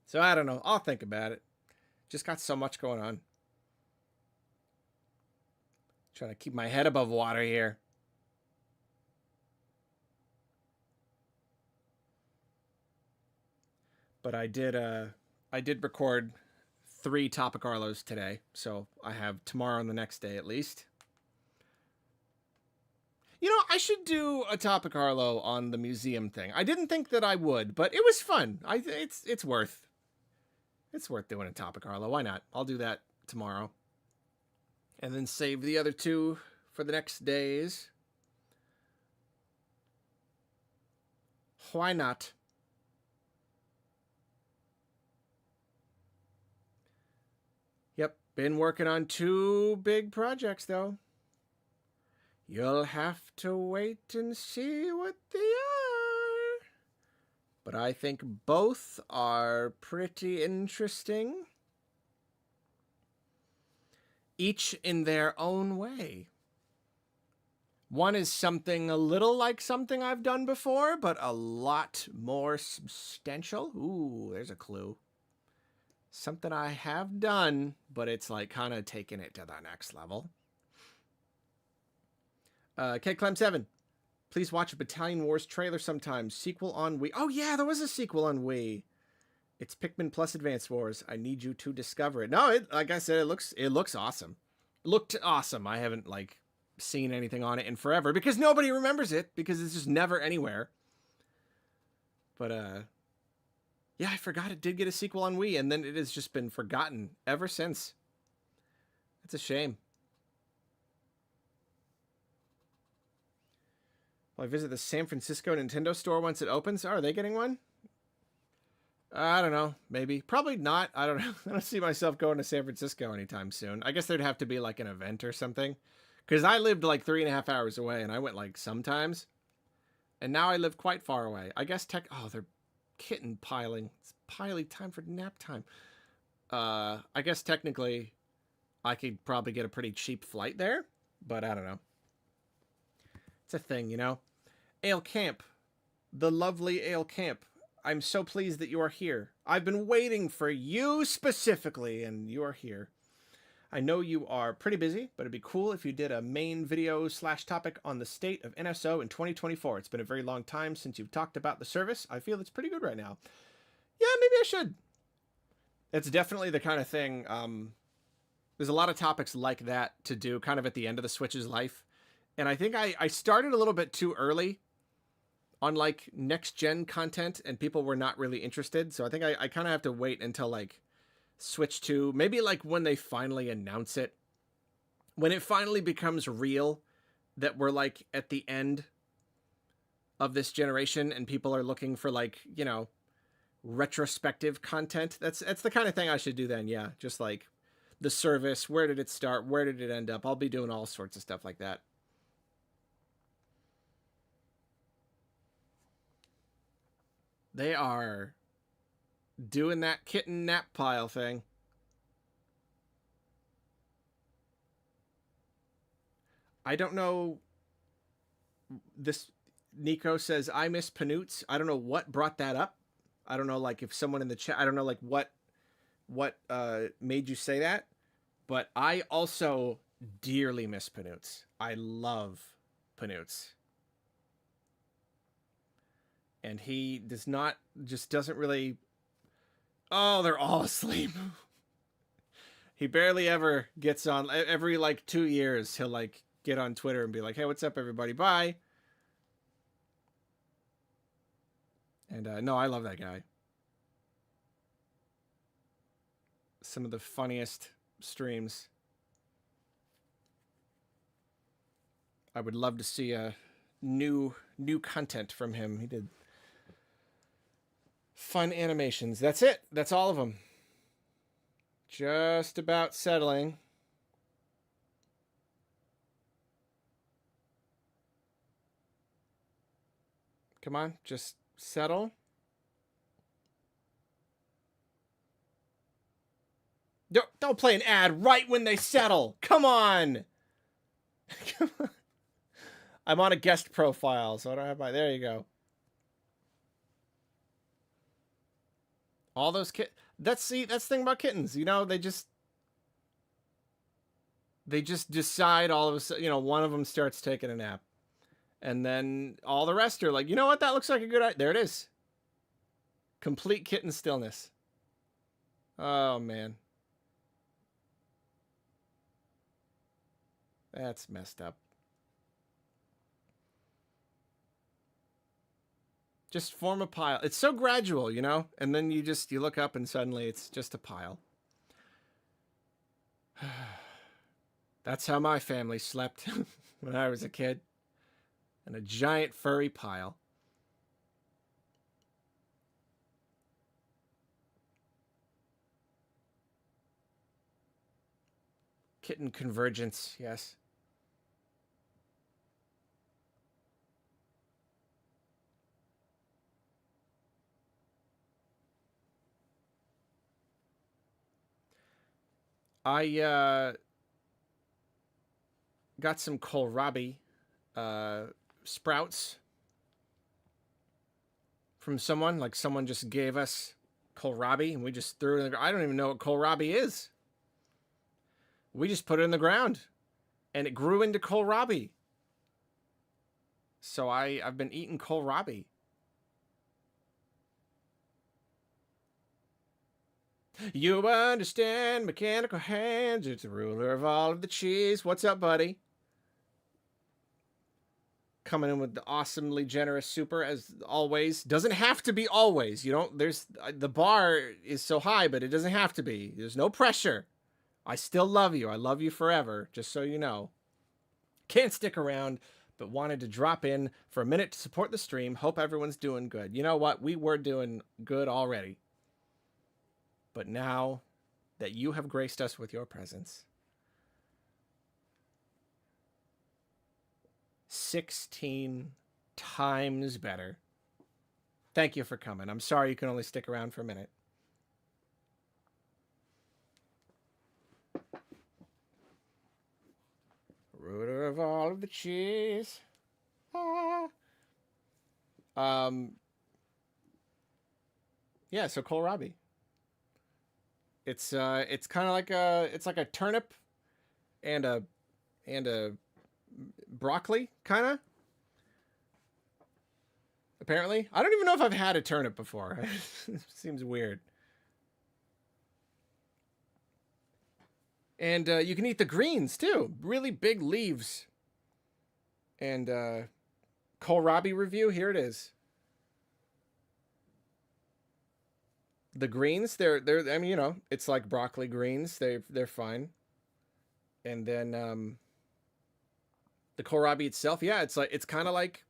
So I don't know. I'll think about it. Just got so much going on. Trying to keep my head above water here. But I did record 3 Topic Arlos today, so I have tomorrow and the next day at least. You know, I should do a Topic Arlo on the museum thing. I didn't think that I would, but it was fun. It's worth doing a Topic Arlo. Why not? I'll do that tomorrow. And then save the other 2 for the next days. Why not? Yep, been working on 2 big projects though. You'll have to wait and see what they are. But I think both are pretty interesting. Each in their own way. One is something a little like something I've done before, but a lot more substantial. Ooh, there's a clue. Something I have done, but it's like kind of taking it to the next level. K Clem 7. Please watch a Battalion Wars trailer sometime. Sequel on Wii. Oh yeah, there was a sequel on Wii. It's Pikmin plus Advance Wars. I need you to discover it. No, like I said, it looks awesome. It looked awesome. I haven't like seen anything on it in forever because nobody remembers it because it's just never anywhere. But yeah, I forgot it did get a sequel on Wii, and then it has just been forgotten ever since. It's a shame. Will I visit the San Francisco Nintendo store once it opens? Oh, are they getting one? I don't know. Maybe. Probably not. I don't know. I don't see myself going to San Francisco anytime soon. I guess there'd have to be like an event or something. Because I lived like 3.5 hours away, and I went like sometimes. And now I live quite far away. I guess oh, they're kitten piling. It's time for nap time. I guess technically I could probably get a pretty cheap flight there. But I don't know. It's a thing, you know. Ale Camp. The lovely Ale Camp. I'm so pleased that you are here. I've been waiting for you specifically, and you are here. I know you are pretty busy, but it'd be cool if you did a main video / topic on the state of NSO in 2024. It's been a very long time since you've talked about the service. I feel it's pretty good right now. Yeah, maybe I should. It's definitely the kind of thing. There's a lot of topics like that to do kind of at the end of the Switch's life. And I think I started a little bit too early on like next gen content, and people were not really interested. So I think I kind of have to wait until like Switch 2, maybe like when they finally announce it, when it finally becomes real that we're like at the end of this generation and people are looking for like, you know, retrospective content. That's the kind of thing I should do then. Yeah. Just like the service, where did it start? Where did it end up? I'll be doing all sorts of stuff like that. They are doing that kitten nap pile thing. I don't know. This Nico says, I miss Panoots. I don't know what brought that up. I don't know, like, if someone in the chat, I don't know, like, what made you say that. But I also dearly miss Panoots. I love Panoots. And he doesn't really... Oh, they're all asleep. He barely ever gets on. Every, like, 2 years, he'll, like, get on Twitter and be like, hey, what's up, everybody? Bye. And, no, I love that guy. Some of the funniest streams. I would love to see new content from him. He did fun animations. That's it. That's all of them. Just about settling. Come on, just settle. Don't play an ad right when they settle. Come on. I'm on a guest profile, so I don't have my... There you go. All those that's the thing about kittens. You know, they just decide all of a sudden, you know, one of them starts taking a nap. And then all the rest are like, you know what? That looks like a good idea. There it is. Complete kitten stillness. Oh, man. That's messed up. Just form a pile. It's so gradual, you know? And then you look up and suddenly it's just a pile. That's how my family slept when I was a kid. In a giant furry pile. Kitten convergence, yes. I got some kohlrabi sprouts from someone. Like someone just gave us kohlrabi and we just threw it in the ground. I don't even know what kohlrabi is. We just put it in the ground and it grew into kohlrabi. So I've been eating kohlrabi. You understand mechanical hands. It's the ruler of all of the cheese. What's up, buddy? Coming in with the awesomely generous super as always. Doesn't have to be always. You don't, there's, the bar is so high, but it doesn't have to be. There's no pressure. I still love you. I love you forever, just so you know. Can't stick around, but wanted to drop in for a minute to support the stream. Hope everyone's doing good. You know what? We were doing good already. But now that you have graced us with your presence, 16 times better. Thank you for coming. I'm sorry you can only stick around for a minute. Ruler of all of the cheese. Ah. Yeah, so kohlrabi. It's kind of like a turnip and a broccoli kind of. Apparently, I don't even know if I've had a turnip before. It seems weird. And you can eat the greens too. Really big leaves. And kohlrabi review, here it is. The greens, they're I mean, you know, it's like broccoli greens. They're fine. And then the kohlrabi itself, yeah, it's kind of like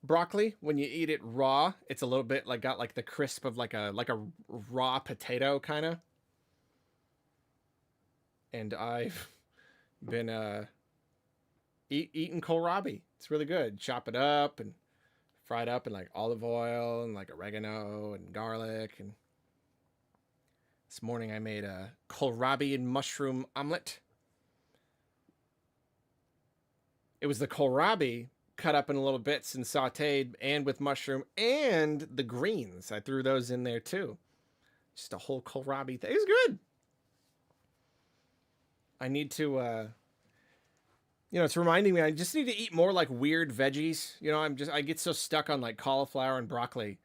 broccoli when you eat it raw. It's a little bit like got like the crisp of like a raw potato kind of. And I've been eating kohlrabi. It's really good. Chop it up and fry it up in like olive oil and like oregano and garlic. And this morning I made a kohlrabi and mushroom omelet. It was the kohlrabi cut up in little bits and sauteed, and with mushroom and the greens. I threw those in there too. Just a whole kohlrabi thing. It was good. I need to, you know, it's reminding me, I just need to eat more like weird veggies. You know, I get so stuck on like cauliflower and broccoli.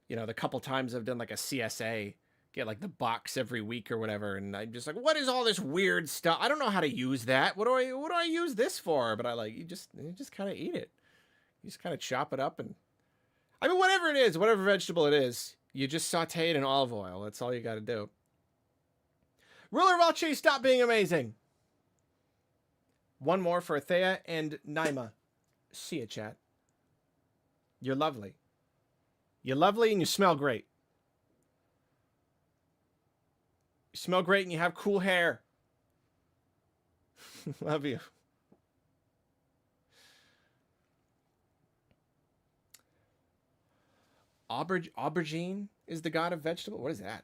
You know, the couple times I've done like a CSA, get like the box every week or whatever. And I'm just like, what is all this weird stuff? I don't know how to use that. What do I use this for? But I like, you just kind of eat it. You just kind of chop it up. And I mean, whatever it is, whatever vegetable it is, you just saute it in olive oil. That's all you got to do. Ruler of all cheese, stop being amazing. One more for Thea and Naima. See ya, chat. You're lovely. You're lovely and you smell great. You smell great and you have cool hair. Love you. Aubergine is the god of vegetable. What is that?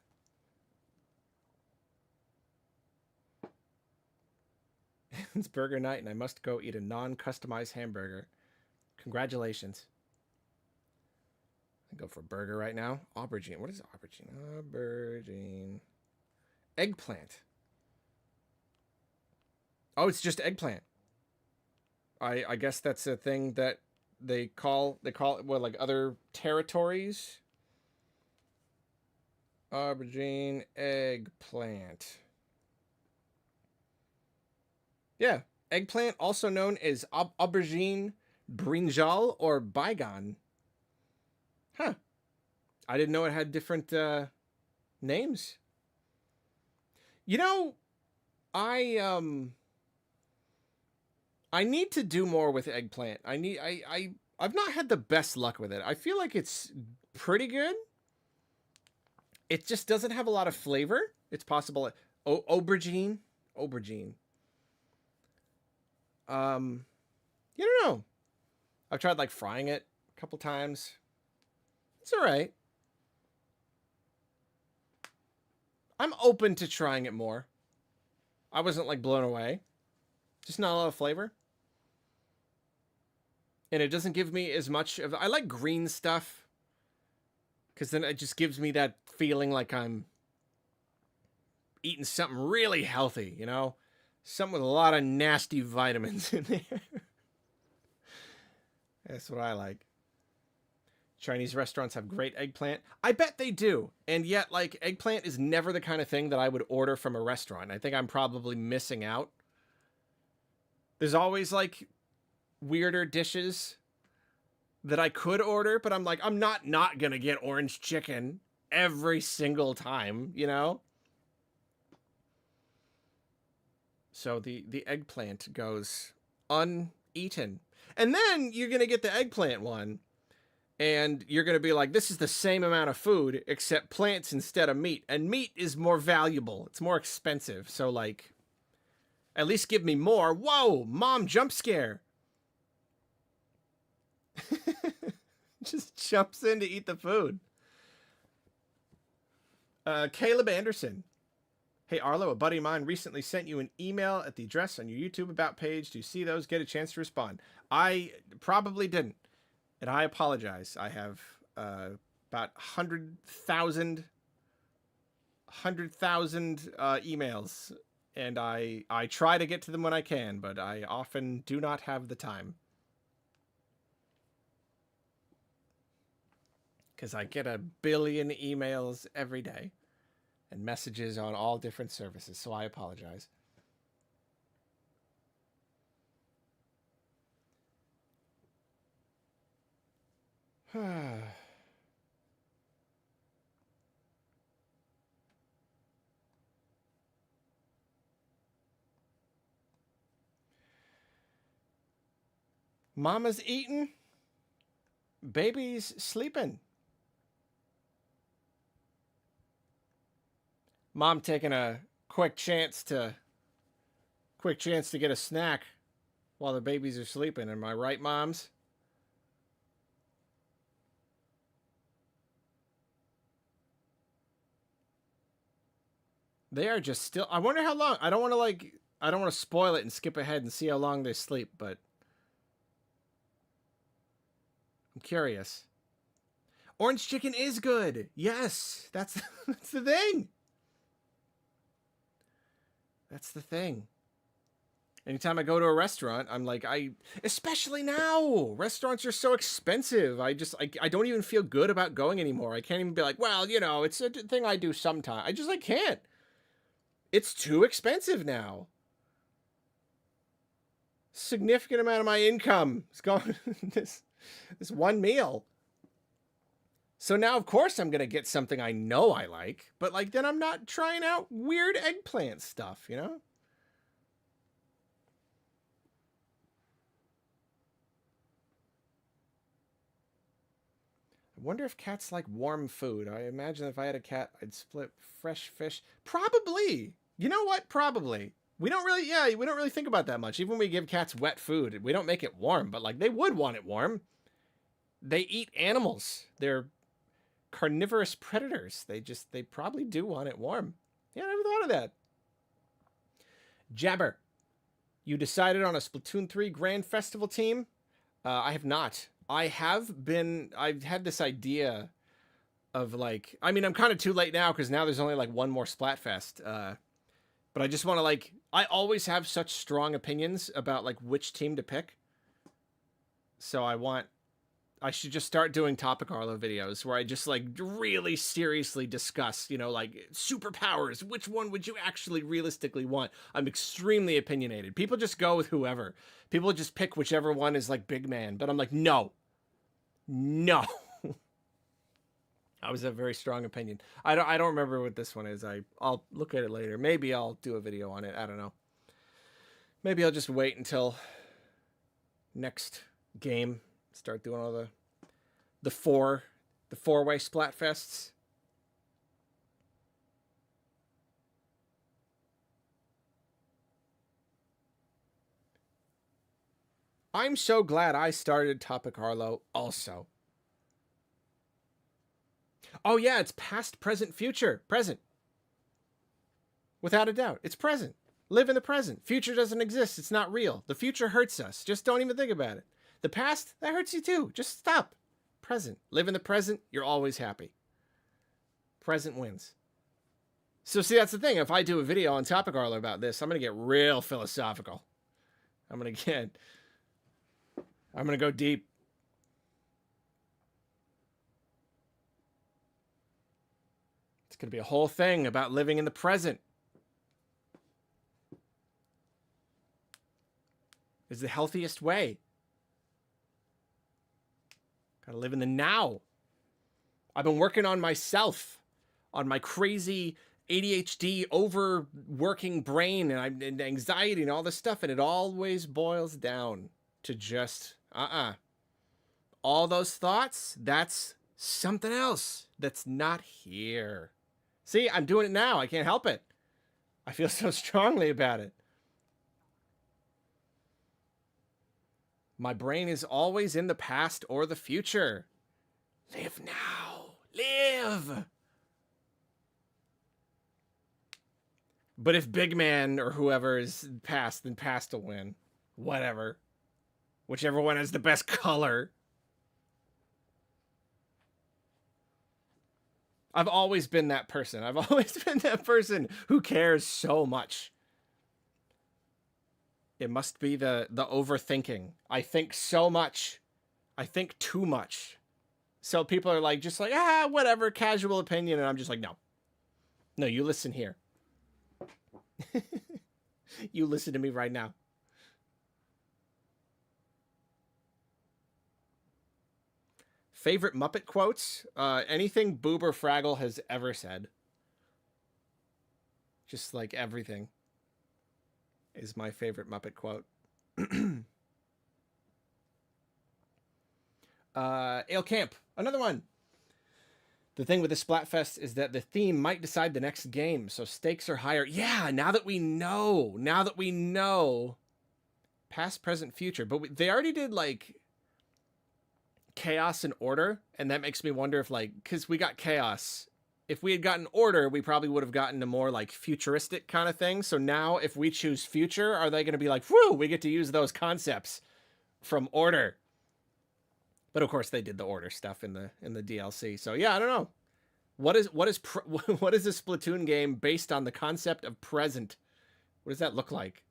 It's burger night, and I must go eat a non-customized hamburger. Congratulations. I go for a burger right now. Aubergine. What is aubergine? Aubergine. Eggplant. Oh, it's just eggplant. I guess that's a thing that they call it, well, like other territories. Aubergine eggplant. Yeah, eggplant, also known as aubergine, brinjal, or bygone. Huh. I didn't know it had different names. You know, I need to do more with eggplant. I've not had the best luck with it. I feel like it's pretty good. It just doesn't have a lot of flavor. It's possible. Aubergine. You don't know. I've tried like frying it a couple times. It's all right. I'm open to trying it more. I wasn't like blown away. Just not a lot of flavor. And it doesn't give me as much of... I like green stuff, because then it just gives me that feeling like I'm eating something really healthy, you know? Something with a lot of nasty vitamins in there. That's what I like. Chinese restaurants have great eggplant. I bet they do. And yet, like, eggplant is never the kind of thing that I would order from a restaurant. I think I'm probably missing out. There's always, like, weirder dishes that I could order, but I'm like, I'm not gonna get orange chicken every single time, you know? So the eggplant goes uneaten. And then you're gonna get the eggplant one, and you're gonna be like, this is the same amount of food, except plants instead of meat. And meat is more valuable. It's more expensive. So, like, at least give me more. Whoa, mom jump scare. Just jumps in to eat the food. Caleb Anderson. Hey, Arlo, a buddy of mine recently sent you an email at the address on your YouTube About page. Do you see those? Get a chance to respond. I probably didn't, and I apologize. I have about 100,000 emails, and I try to get to them when I can, but I often do not have the time. Because I get 1 billion emails every day and messages on all different services, so I apologize. Mama's eating, baby's sleeping. Mom taking a quick chance to get a snack while the babies are sleeping. Am I right, moms? They are just still... I wonder how long. I don't want to spoil it and skip ahead and see how long they sleep, but I'm curious. Orange chicken is good. Yes, that's the thing. That's the thing. Anytime I go to a restaurant, I'm like, especially now, restaurants are so expensive. I don't even feel good about going anymore. I can't even be like, well, you know, it's a thing I do sometime. I can't. It's too expensive now. Significant amount of my income is going this one meal. So now, of course, I'm going to get something I know I like, but like then I'm not trying out weird eggplant stuff, you know? I wonder if cats like warm food. I imagine if I had a cat, I'd split fresh fish. Probably. You know what? Probably. We don't really think about that much. Even when we give cats wet food, we don't make it warm, but like they would want it warm. They eat animals. They're carnivorous predators. They probably do want it warm. Yeah, I never thought of that. Jabber, you decided on a Splatoon 3 Grand Festival team? I have not. I've had this idea of like, I mean, I'm kind of too late now because now there's only like one more Splatfest. But I just want to like, I always have such strong opinions about like which team to pick. So I should just start doing Topic Arlo videos where I just like really seriously discuss, you know, like superpowers. Which one would you actually realistically want? I'm extremely opinionated. People just go with whoever. People just pick whichever one is like big man. But I'm like, no. I was a very strong opinion. I don't remember what this one is. I'll look at it later. Maybe I'll do a video on it. I don't know. Maybe I'll just wait until next game. Start doing all the four-way Splatfests. I'm so glad I started Topic Arlo also. Oh yeah, it's past, present, future. Present. Without a doubt. It's present. Live in the present. Future doesn't exist. It's not real. The future hurts us. Just don't even think about it. The past, that hurts you too. Just stop. Present. Live in the present. You're always happy. Present wins. So see, that's the thing. If I do a video on Topic Arlo about this, I'm going to get real philosophical. I'm going to go deep. It's going to be a whole thing about living in the present. Is the healthiest way. Gotta live in the now. I've been working on myself, on my crazy ADHD, overworking brain and anxiety and all this stuff, and it always boils down to just, all those thoughts, that's something else that's not here. See, I'm doing it now. I can't help it. I feel so strongly about it. My brain is always in the past or the future. Live now. Live. But if Big Man or whoever is past, then past will win. Whatever. Whichever one has the best color. I've always been that person. I've always been that person who cares so much. It must be the overthinking. I think so much. I think too much. So people are like, just like, whatever, casual opinion. And I'm just like, no. No, you listen here. You listen to me right now. Favorite Muppet quotes? Anything Boober Fraggle has ever said. Just like everything is my favorite Muppet quote. Ale Camp, another one. The thing with the Splatfest is that the theme might decide the next game, so stakes are higher. Yeah, now that we know, past, present, future. But they already did like chaos and order, and that makes me wonder if like, because we got chaos. If we had gotten order, we probably would have gotten a more like futuristic kind of thing. So now if we choose future, are they going to be like, whew, we get to use those concepts from order? But of course they did the order stuff in the DLC. So yeah, I don't know. What is a Splatoon game based on the concept of present? What does that look like?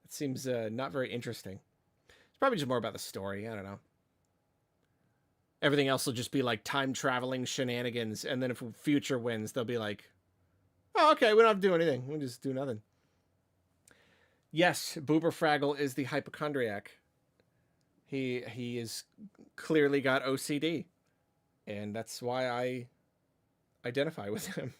It seems not very interesting. It's probably just more about the story. I don't know. Everything else will just be like time traveling shenanigans. And then if future wins, they'll be like, oh, okay, we don't have to do anything. We'll just do nothing. Yes, Boober Fraggle is the hypochondriac. He is clearly got OCD. And that's why I identify with him.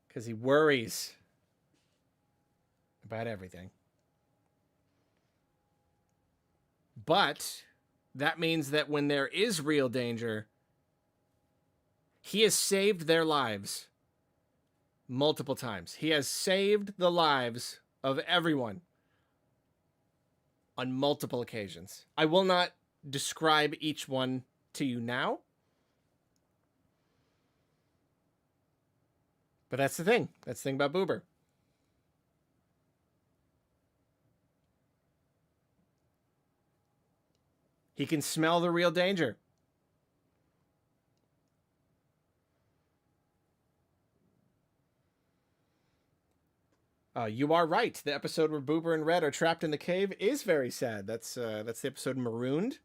Because he worries about everything. But that means that when there is real danger, he has saved their lives multiple times. He has saved the lives of everyone. on multiple occasions. I will not describe each one to you now. But that's the thing. That's the thing about Boober. He can smell the real danger. You are right. The episode where Boober and Red are trapped in the cave is very sad. That's the episode Marooned.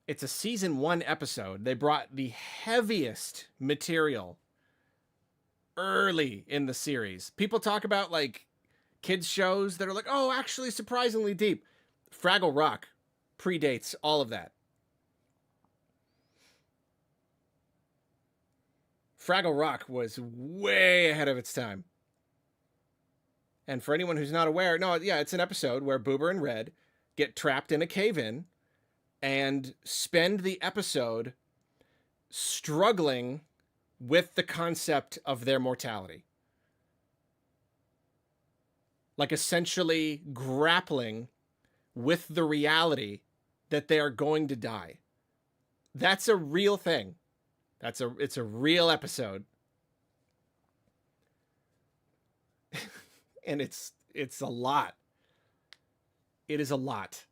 It's a season 1 episode. They brought the heaviest material early in the series. People talk about like kids shows that are like, oh, actually surprisingly deep. Fraggle Rock predates all of that. Fraggle Rock was way ahead of its time. And for anyone who's not aware, no, yeah, it's an episode where Boober and Red get trapped in a cave-in and spend the episode struggling with the concept of their mortality. Like essentially grappling with the reality that they are going to die. That's a real thing. It's a real episode. And it's a lot. It is a lot.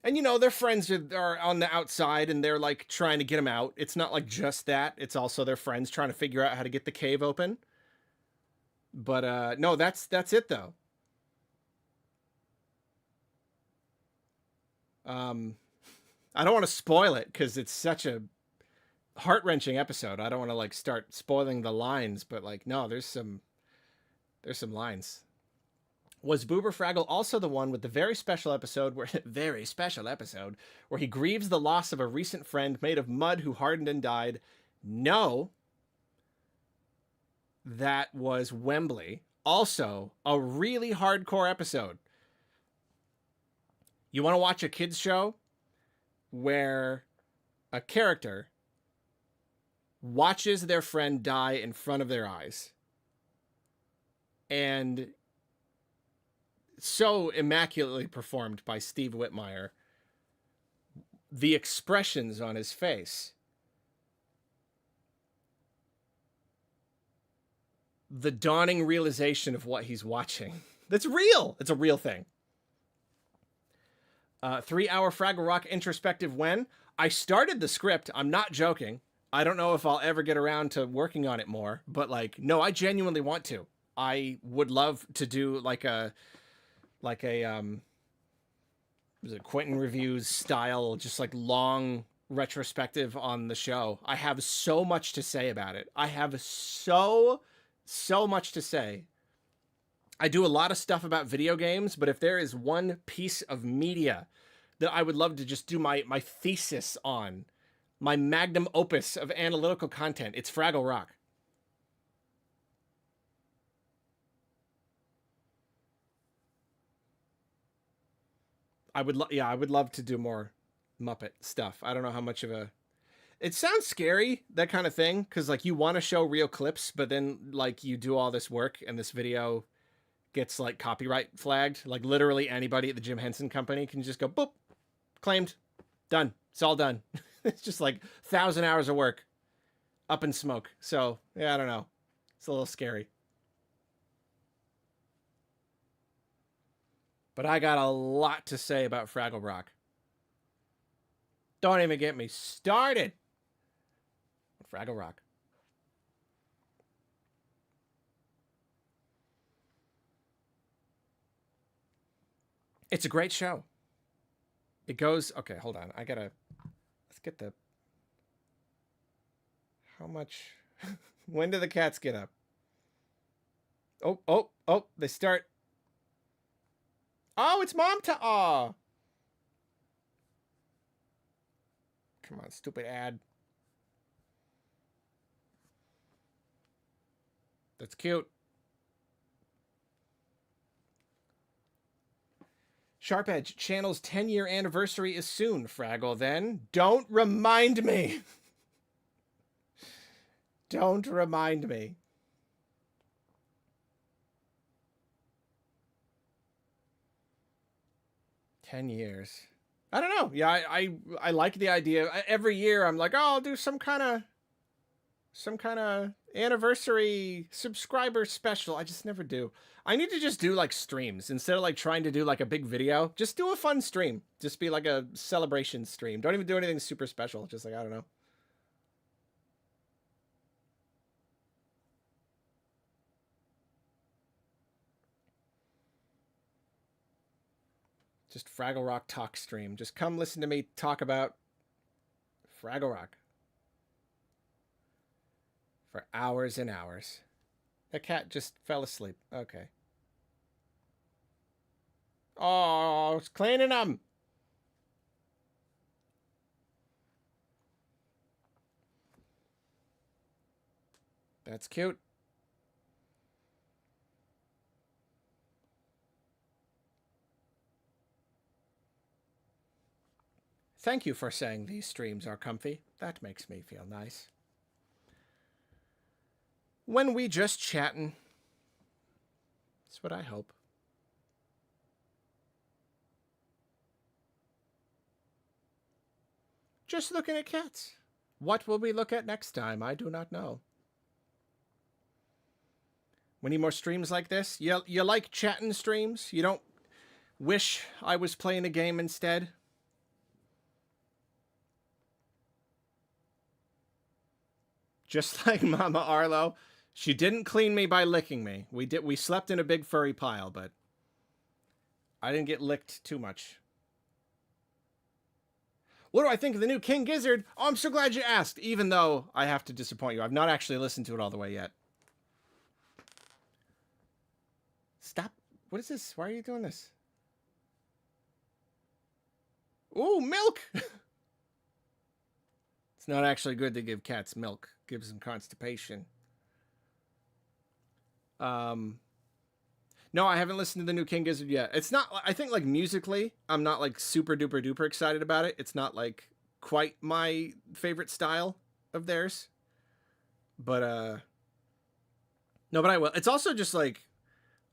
And, you know, their friends are on the outside and they're like trying to get them out. It's not like just that. It's also their friends trying to figure out how to get the cave open. But no, that's it though. I don't want to spoil it because it's such a heart-wrenching episode. I don't want to like start spoiling the lines, but like, no, there's some lines. Was Boober Fraggle also the one with the very special episode where he grieves the loss of a recent friend made of mud who hardened and died? No. That was Wembley. Also, a really hardcore episode. You want to watch a kids show where a character watches their friend die in front of their eyes. And so immaculately performed by Steve Whitmire. The expressions on his face. The dawning realization of what he's watching. That's real. It's a real thing. 3-hour Fraggle Rock introspective when? I started the script. I'm not joking. I don't know if I'll ever get around to working on it more, but like, no, I genuinely want to. I would love to do like a was it Quentin Reviews style, just like long retrospective on the show. I have so much to say about it. I have so much to say. I do a lot of stuff about video games, but if there is one piece of media that I would love to just do my thesis on, my magnum opus of analytical content, it's Fraggle Rock. I would love to do more Muppet stuff. I don't know how much of a... It sounds scary, that kind of thing, because like you want to show real clips, but then like you do all this work and this video gets like copyright flagged. Like literally anybody at the Jim Henson Company can just go, boop, claimed, done. It's all done. It's just like 1,000 hours of work up in smoke. So yeah, I don't know. It's a little scary. But I got a lot to say about Fraggle Rock. Don't even get me started. Fraggle Rock. It's a great show. It goes... Okay, hold on. Let's get the... How much... When do the cats get up? Oh, they start... Oh, it's mom time. Oh. Come on, stupid ad. That's cute. Sharp Edge Channel's 10-year anniversary is soon, Fraggle. Then don't remind me. Don't remind me. 10 years. I don't know. Yeah, I like the idea. Every year I'm like, oh, I'll do some kind of anniversary subscriber special. I just never do. I need to just do like streams instead of like trying to do like a big video. Just do a fun stream. Just be like a celebration stream. Don't even do anything super special. Just like, I don't know. Just Fraggle Rock talk stream. Just come listen to me talk about Fraggle Rock for hours and hours. That cat just fell asleep. Okay. Oh, it's cleaning them. That's cute. Thank you for saying these streams are comfy. That makes me feel nice. When we just chatting. That's what I hope. Just looking at cats. What will we look at next time? I do not know. We need more streams like this? You like chatting streams? You don't wish I was playing a game instead? Just like Mama Arlo. She didn't clean me by licking me. We slept in a big furry pile, but I didn't get licked too much. What do I think of the new King Gizzard? Oh, I'm so glad you asked, even though I have to disappoint you. I've not actually listened to it all the way yet. Stop. What is this? Why are you doing this? Ooh, milk! It's not actually good to give cats milk. Gives them constipation. No, I haven't listened to the new King Gizzard yet. It's not, I think like musically, I'm not like super duper duper excited about it. It's not like quite my favorite style of theirs. But, no, but I will. It's also just like,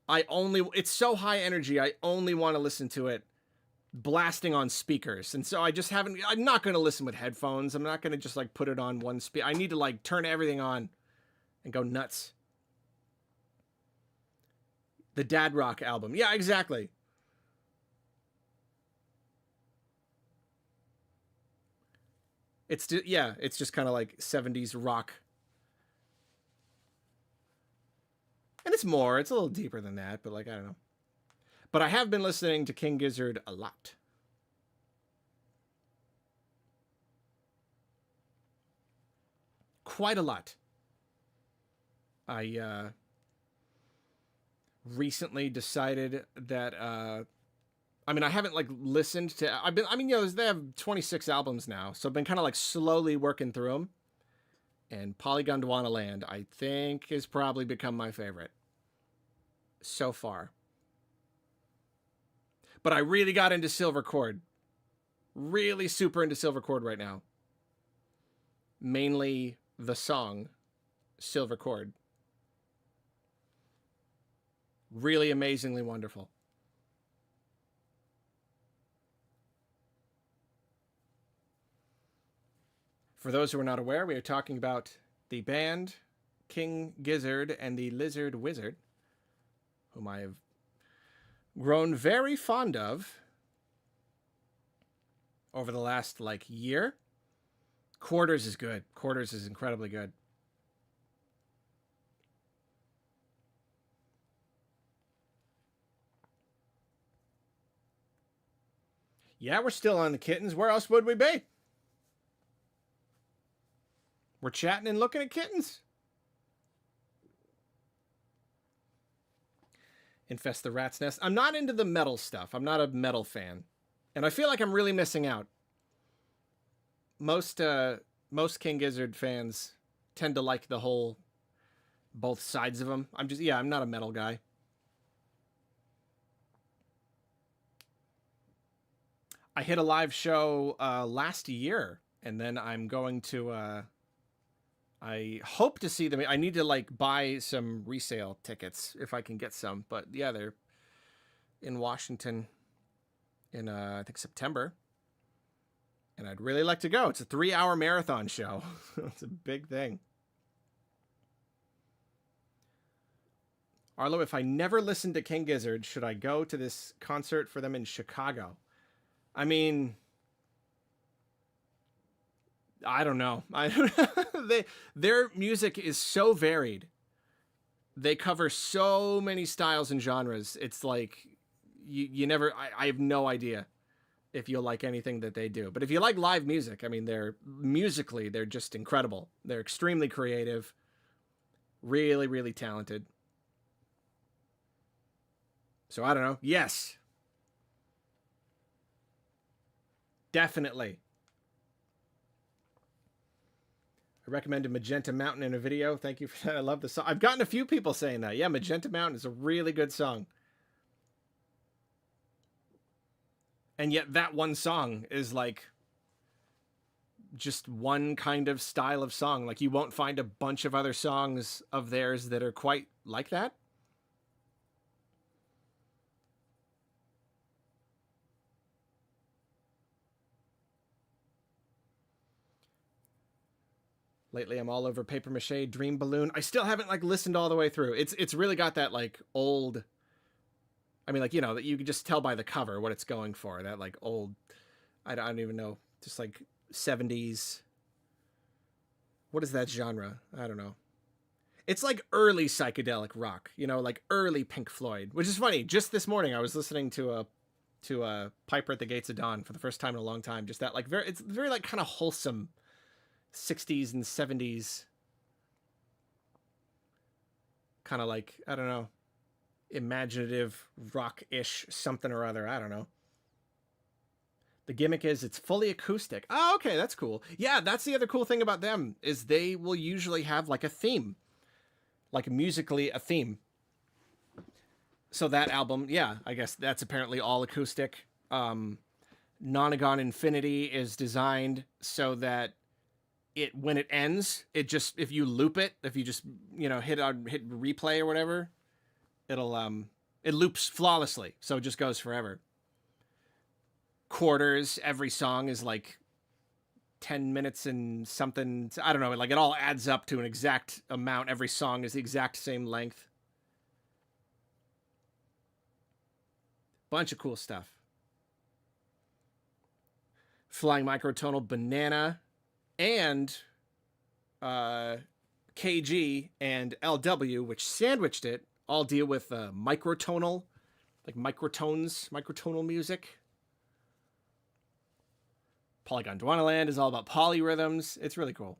it's so high energy. I only want to listen to it blasting on speakers. And so I'm not going to listen with headphones. I'm not going to just like put it on one speaker. I need to like turn everything on and go nuts. The Dad Rock album. Yeah, exactly. It's just kind of like 70s rock. And it's a little deeper than that, but like, I don't know. But I have been listening to King Gizzard a lot. Quite a lot. I recently decided that I haven't like listened to they have 26 albums now, so I've been kind of like slowly working through them, and Polygon Dwana Land I think has probably become my favorite so far. But I really got into Silver Cord, really super into Silver Cord right now, mainly the song Silver Cord. Really amazingly wonderful. For those who are not aware, we are talking about the band King Gizzard and the Lizard Wizard, whom I have grown very fond of over the last like year. Quarters is good. Quarters is incredibly good. Yeah, we're still on the kittens. Where else would we be? We're chatting and looking at kittens. Infest the Rat's Nest. I'm not into the metal stuff. I'm not a metal fan. And I feel like I'm really missing out. Most King Gizzard fans tend to like the whole, both sides of them. I'm not a metal guy. I hit a live show last year, and then I'm going to I hope to see them. I need to like buy some resale tickets if I can get some, but yeah, they're in Washington in, I think, September. And I'd really like to go. It's a 3-hour marathon show. It's a big thing. Arlo, if I never listened to King Gizzard, should I go to this concert for them in Chicago? I mean, I don't know. Their music is so varied. They cover so many styles and genres. It's like you never. I have no idea if you'll like anything that they do. But if you like live music, I mean, they're just incredible. They're extremely creative, really, really talented. So I don't know. Yes. Definitely. I recommended Magenta Mountain in a video. Thank you for that. I love the song. I've gotten a few people saying that. Yeah, Magenta Mountain is a really good song. And yet that one song is like just one kind of style of song. Like you won't find a bunch of other songs of theirs that are quite like that. Lately, I'm all over Paper Mache, Dream Balloon. I still haven't like listened all the way through. It's really got that like old. I mean, like, you know, that you can just tell by the cover what it's going for. That like old, I don't even know, just like 70s. What is that genre? I don't know. It's like early psychedelic rock, you know, like early Pink Floyd, which is funny. Just this morning, I was listening to a Piper at the Gates of Dawn for the first time in a long time. Just that like it's very like kind of wholesome 60s and 70s. Kind of like, I don't know, imaginative rock-ish something or other. I don't know. The gimmick is it's fully acoustic. Oh, okay, that's cool. Yeah, that's the other cool thing about them is they will usually have like a theme, like musically a theme. So that album, yeah, I guess that's apparently all acoustic. Nonagon Infinity is designed so that when it ends, it just, if you loop it, if you just, you know, hit replay or whatever, it loops flawlessly. So it just goes forever. Quarters, every song is like 10 minutes and something. I don't know. Like it all adds up to an exact amount. Every song is the exact same length. Bunch of cool stuff. Flying Microtonal Banana and KG and LW, which sandwiched it, all deal with microtonal, like microtonal music. Polygon Dwanaland is all about polyrhythms. It's really cool.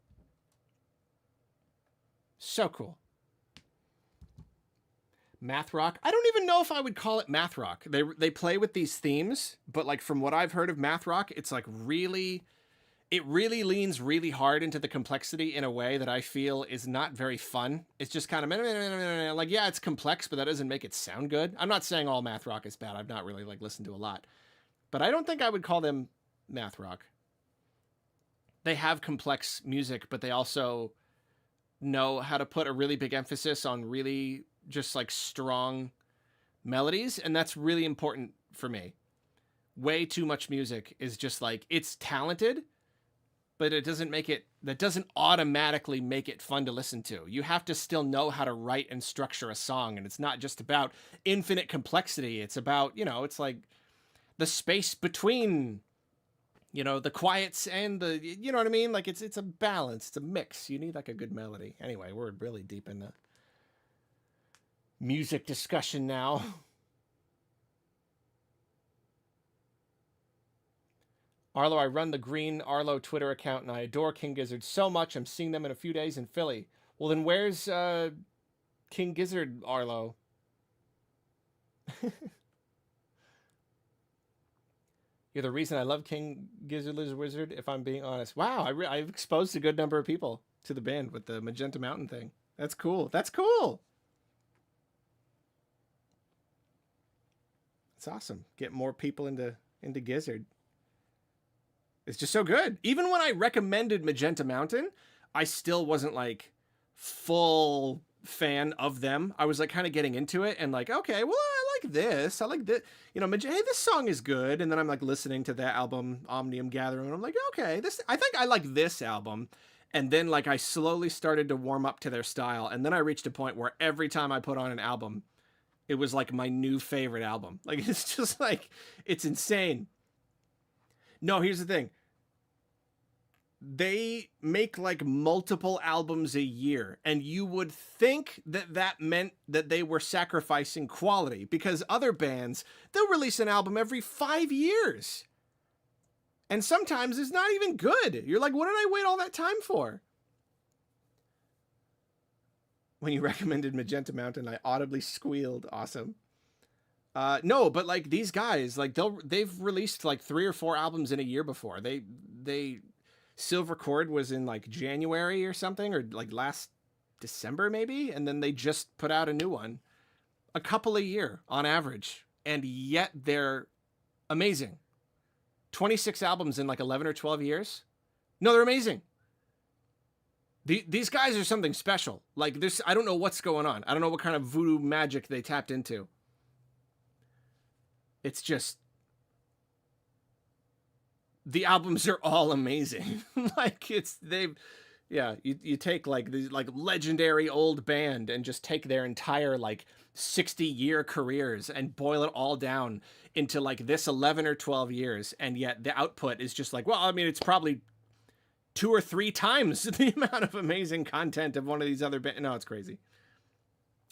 So cool. Math rock. I don't even know if I would call it math rock. They play with these themes, but like from what I've heard of math rock, it's like really, it really leans really hard into the complexity in a way that I feel is not very fun. It's just kind of like, yeah, it's complex, but that doesn't make it sound good. I'm not saying all math rock is bad. I've not really like listened to a lot, but I don't think I would call them math rock. They have complex music, but they also know how to put a really big emphasis on really just like strong melodies. And that's really important for me. Way too much music is just like, it's talented, but it doesn't make it, that doesn't automatically make it fun to listen to. You have to still know how to write and structure a song. And it's not just about infinite complexity. It's about, you know, it's like the space between, you know, the quiets and the, you know what I mean? Like it's a balance, it's a mix. You need like a good melody. Anyway, we're really deep in the music discussion now. Arlo, I run the Green Arlo Twitter account and I adore King Gizzard so much. I'm seeing them in a few days in Philly. Well, then where's King Gizzard, Arlo? You're the reason I love King Gizzard Lizard Wizard, if I'm being honest. Wow, I've exposed a good number of people to the band with the Magenta Mountain thing. That's cool. That's cool. It's awesome. Get more people into Gizzard. It's just so good. Even when I recommended Magenta Mountain, I still wasn't like full fan of them. I was like kind of getting into it and like, okay, well, I this. I like this. You know, hey, this song is good. And then I'm like listening to that album, Omnium Gathering, and I'm like, okay, I think I like this album. And then like I slowly started to warm up to their style. And then I reached a point where every time I put on an album, it was like my new favorite album. Like, it's just like, it's insane. No, here's the thing. They make like multiple albums a year, and you would think that that meant that they were sacrificing quality, because other bands, they'll release an album every 5 years. And sometimes it's not even good. You're like, what did I wait all that time for? When you recommended Magenta Mountain, I audibly squealed. Awesome. No, but like these guys, like they've released like 3 or 4 albums in a year before. They Silver Cord was in like January or something, or like last December maybe, and then they just put out a new one, a couple a year on average, and yet they're amazing. 26 albums in like 11 or 12 years. No, they're amazing. These guys are something special. Like this, I don't know what's going on. I don't know what kind of voodoo magic they tapped into. It's just, the albums are all amazing. Like you take like these like legendary old band and just take their entire like 60-year careers and boil it all down into like this 11 or 12 years. And yet the output is just like, well, I mean, it's probably 2 or 3 times the amount of amazing content of one of these other bands. No, it's crazy.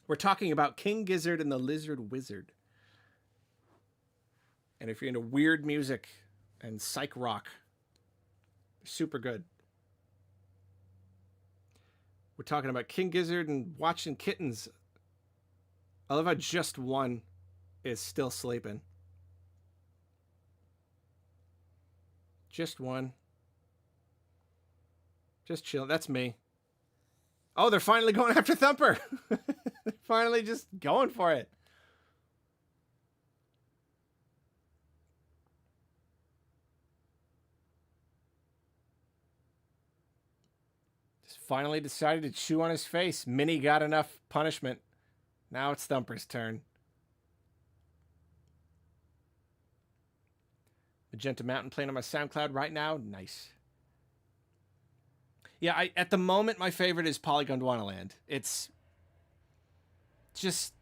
We're talking about King Gizzard and the Lizard Wizard. And if you're into weird music and psych rock, super good. We're talking about King Gizzard and Watching Kittens. I love how just one is still sleeping. Just one. Just chill. That's me. Oh, they're finally going after Thumper. They're finally just going for it. Finally decided to chew on his face. Minnie got enough punishment. Now it's Thumper's turn. Magenta Mountain playing on my SoundCloud right now. Nice. Yeah, at the moment, my favorite is Polygondwanaland. It's just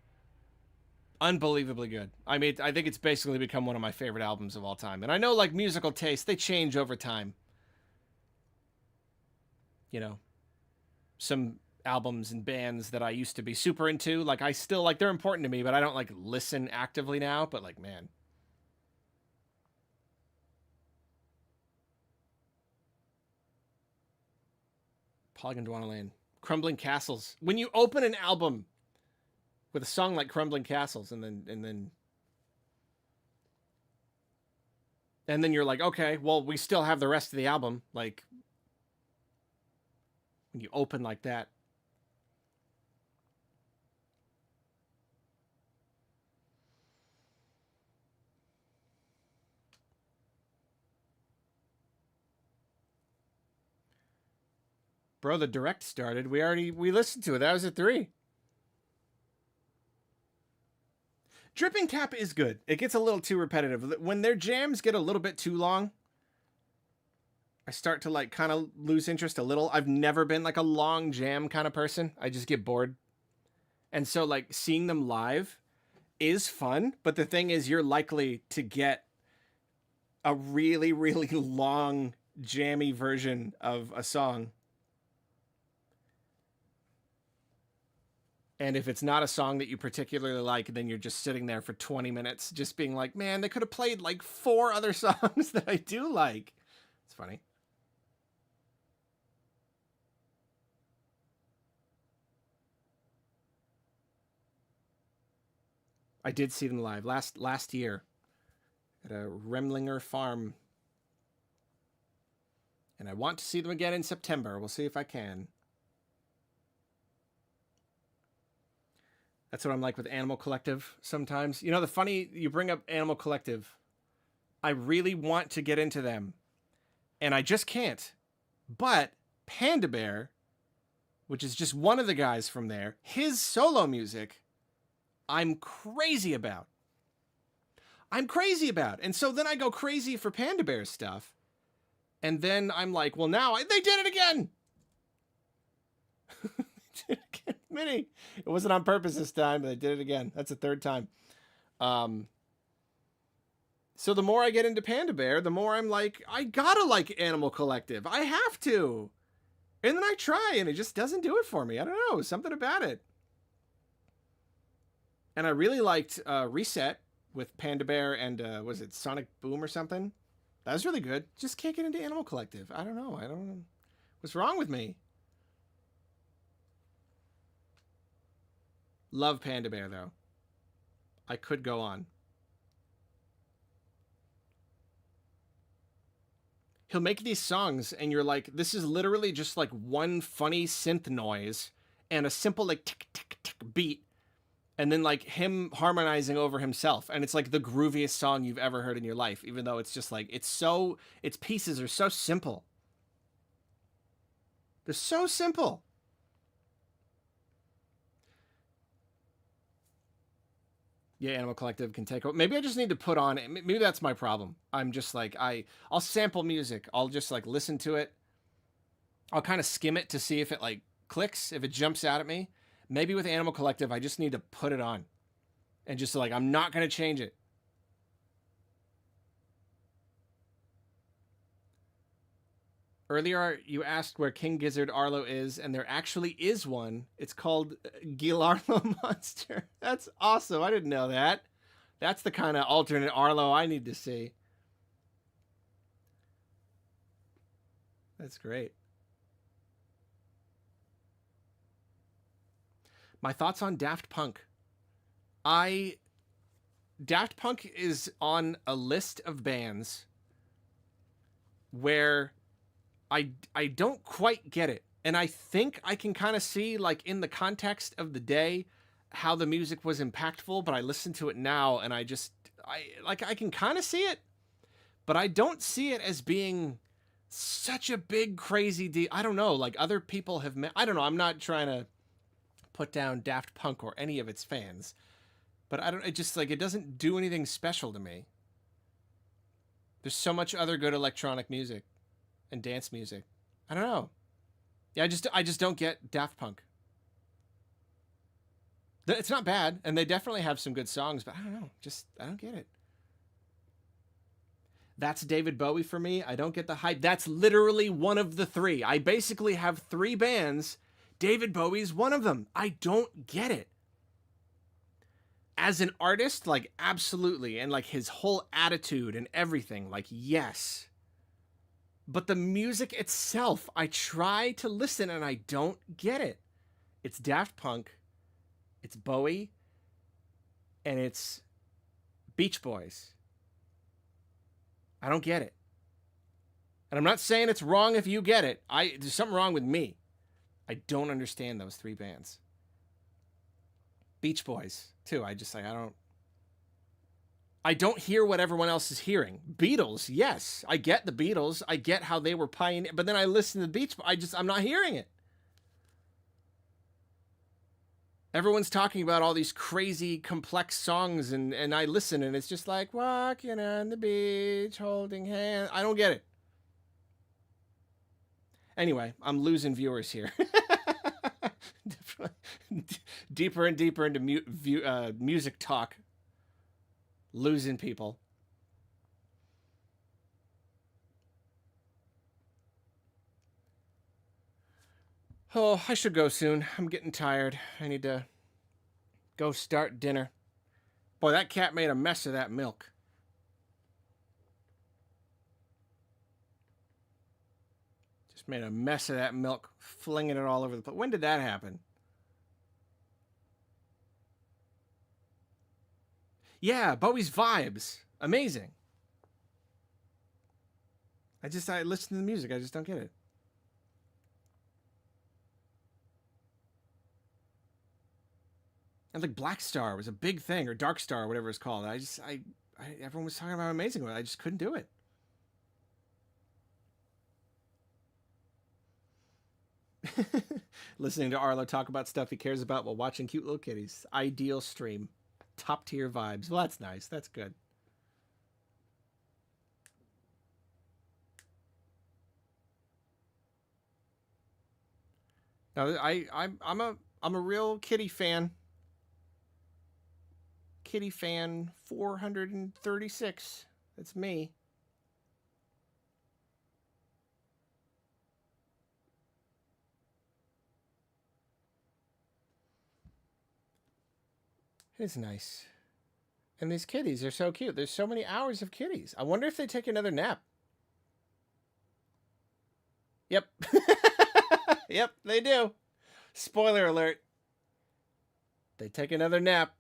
unbelievably good. I mean, I think it's basically become one of my favorite albums of all time. And I know, like, musical tastes, they change over time. You know, some albums and bands that I used to be super into, like, I still, like, they're important to me, but I don't, like, listen actively now. But, like, man. Polygondwanaland. Crumbling Castles. When you open an album with a song like Crumbling Castles, and then you're like, okay, well, we still have the rest of the album. Like, when you open like that. Bro, the direct started. We listened to it. That was at 3. Dripping Tap is good. It gets a little too repetitive. When their jams get a little bit too long, I start to like kind of lose interest a little. I've never been like a long jam kind of person. I just get bored. And so like seeing them live is fun, but the thing is you're likely to get a really, really long jammy version of a song. And if it's not a song that you particularly like, then you're just sitting there for 20 minutes just being like, man, they could have played like 4 other songs that I do like. It's funny. I did see them live last year at a Remlinger farm. And I want to see them again in September. We'll see if I can. That's what I'm like with Animal Collective sometimes. You know, you bring up Animal Collective. I really want to get into them. And I just can't. But Panda Bear, which is just one of the guys from there, his solo music, I'm crazy about. I'm crazy about. And so then I go crazy for Panda Bear stuff. And then I'm like, well, now they did it again. Minnie. It wasn't on purpose this time, but they did it again. That's the third time. So the more I get into Panda Bear, the more I'm like, I gotta like Animal Collective. I have to. And then I try, and it just doesn't do it for me. I don't know. Something about it. And I really liked Reset with Panda Bear and, was it Sonic Boom or something? That was really good. Just can't get into Animal Collective. I don't know. What's wrong with me? Love Panda Bear, though. I could go on. He'll make these songs, and you're like, this is literally just like one funny synth noise and a simple like tick, tick, tick beat. And then like him harmonizing over himself. And it's like the grooviest song you've ever heard in your life, even though it's just like, its pieces are so simple. They're so simple. Yeah, Animal Collective can take over. Maybe I just need to put on it. Maybe that's my problem. I'm just like, I'll sample music. I'll just like listen to it. I'll kind of skim it to see if it like clicks, if it jumps out at me. Maybe with Animal Collective, I just need to put it on. And just like, I'm not going to change it. Earlier, you asked where King Gizzard Arlo is, and there actually is one. It's called Gilarlo Monster. That's awesome. I didn't know that. That's the kind of alternate Arlo I need to see. That's great. My thoughts on Daft Punk. Daft Punk is on a list of bands where I don't quite get it. And I think I can kind of see, like, in the context of the day, how the music was impactful, but I listen to it now and I can kind of see it, but I don't see it as being such a big, crazy deal. I don't know, like other people have met, I don't know. I'm not trying to put down Daft Punk or any of its fans, but it just like, it doesn't do anything special to me. There's so much other good electronic music and dance music. I don't know. Yeah, I just don't get Daft Punk. It's not bad, and they definitely have some good songs, but I don't know. I don't get it. That's David Bowie for me. I don't get the hype. That's literally one of the three. I basically have three bands. David Bowie's one of them. I don't get it. As an artist, like, absolutely. And, like, his whole attitude and everything, like, yes. But the music itself, I try to listen and I don't get it. It's Daft Punk. It's Bowie, and it's Beach Boys. I don't get it. And I'm not saying it's wrong if you get it. There's something wrong with me. I don't understand those three bands. Beach Boys, too. I don't hear what everyone else is hearing. Beatles, yes. I get the Beatles. I get how they were pioneering. But then I listen to the Beach Boys. I'm not hearing it. Everyone's talking about all these crazy, complex songs, and I listen, and it's just like, walking on the beach, holding hands. I don't get it. Anyway, I'm losing viewers here. Deeper and deeper into music talk. Losing people. Oh, I should go soon. I'm getting tired. I need to go start dinner. Boy, that cat made a mess of that milk. Just made a mess of that milk, flinging it all over the place. When did that happen? Yeah, Bowie's Vibes. Amazing. I listen to the music. I just don't get it. And like Black Star was a big thing, or Dark Star, or whatever it's called. Everyone was talking about amazing one. I just couldn't do it. Listening to Arlo talk about stuff he cares about while watching cute little kitties. Ideal stream. Top tier vibes. Well, that's nice. That's good. No, I'm a real kitty fan. Kitty fan 436. That's me. It's nice. And these kitties are so cute. There's so many hours of kitties. I wonder if they take another nap. Yep. Yep, they do. Spoiler alert. They take another nap.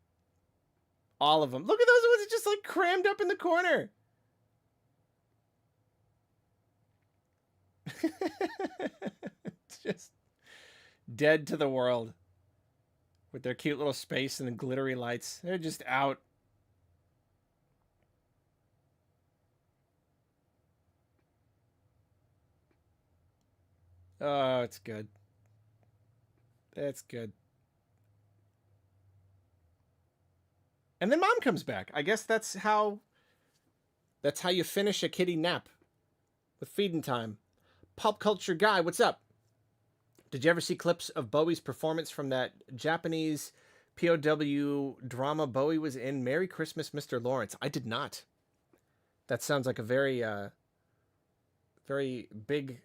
All of them. Look at those ones just like crammed up in the corner. It's just dead to the world. With their cute little space and the glittery lights. They're just out. Oh, it's good. That's good. And then mom comes back. I guess that's how you finish a kitty nap. With feeding time. Pulp Culture Guy, what's up? Did you ever see clips of Bowie's performance from that Japanese POW drama Bowie was in, Merry Christmas, Mr. Lawrence? I did not. That sounds like a very, very big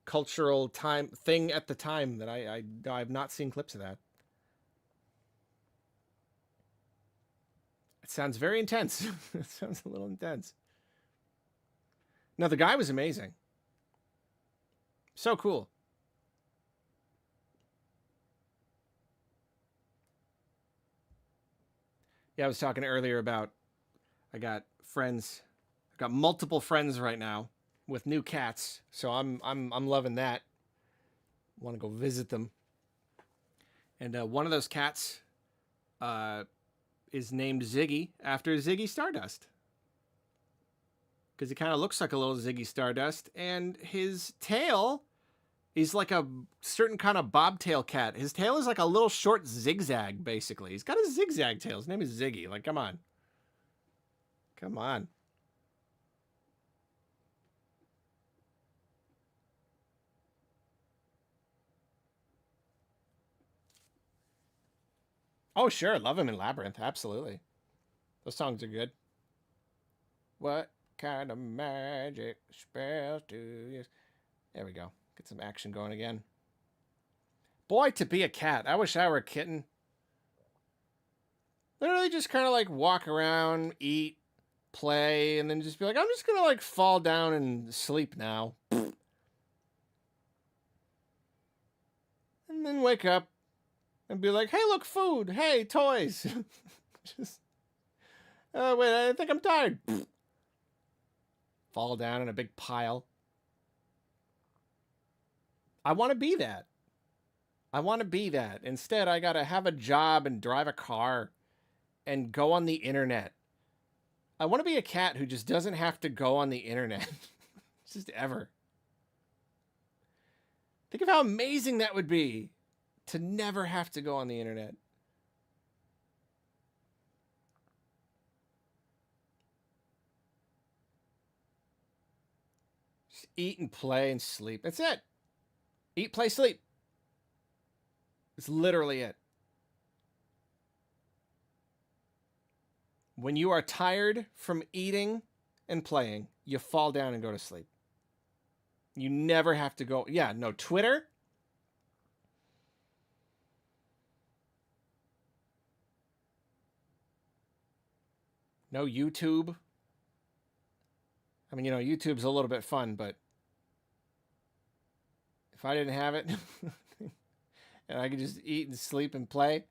cultural thing at the time that I've not seen clips of that. It sounds very intense. It sounds a little intense. No, the guy was amazing. So cool. Yeah, I was talking earlier about I got multiple friends right now with new cats, so I'm loving that. Want to go visit them. And one of those cats is named Ziggy after Ziggy Stardust. Because he kind of looks like a little Ziggy Stardust, and his tail is like a certain kind of bobtail cat. His tail is like a little short zigzag, basically. He's got a zigzag tail. His name is Ziggy. Like, come on. Come on. Oh, sure. Love him in Labyrinth. Absolutely. Those songs are good. What kind of magic spells do you use? There we go. Get some action going again. Boy, to be a cat. I wish I were a kitten. Literally just kind of like walk around, eat, play, and then just be like, I'm just going to like fall down and sleep now. And then wake up and be like, hey, look, food. Hey, toys. Just, wait, I think I'm tired. Fall down in a big pile. I want to be that. I want to be that. Instead, I got to have a job and drive a car and go on the internet. I want to be a cat who just doesn't have to go on the internet. Just ever. Think of how amazing that would be to never have to go on the internet. Just eat and play and sleep. That's it. Eat, play, sleep. It's literally it. When you are tired from eating and playing, you fall down and go to sleep. You never have to go. Yeah, no Twitter. No YouTube. I mean, YouTube's a little bit fun, but if I didn't have it and I could just eat and sleep and play,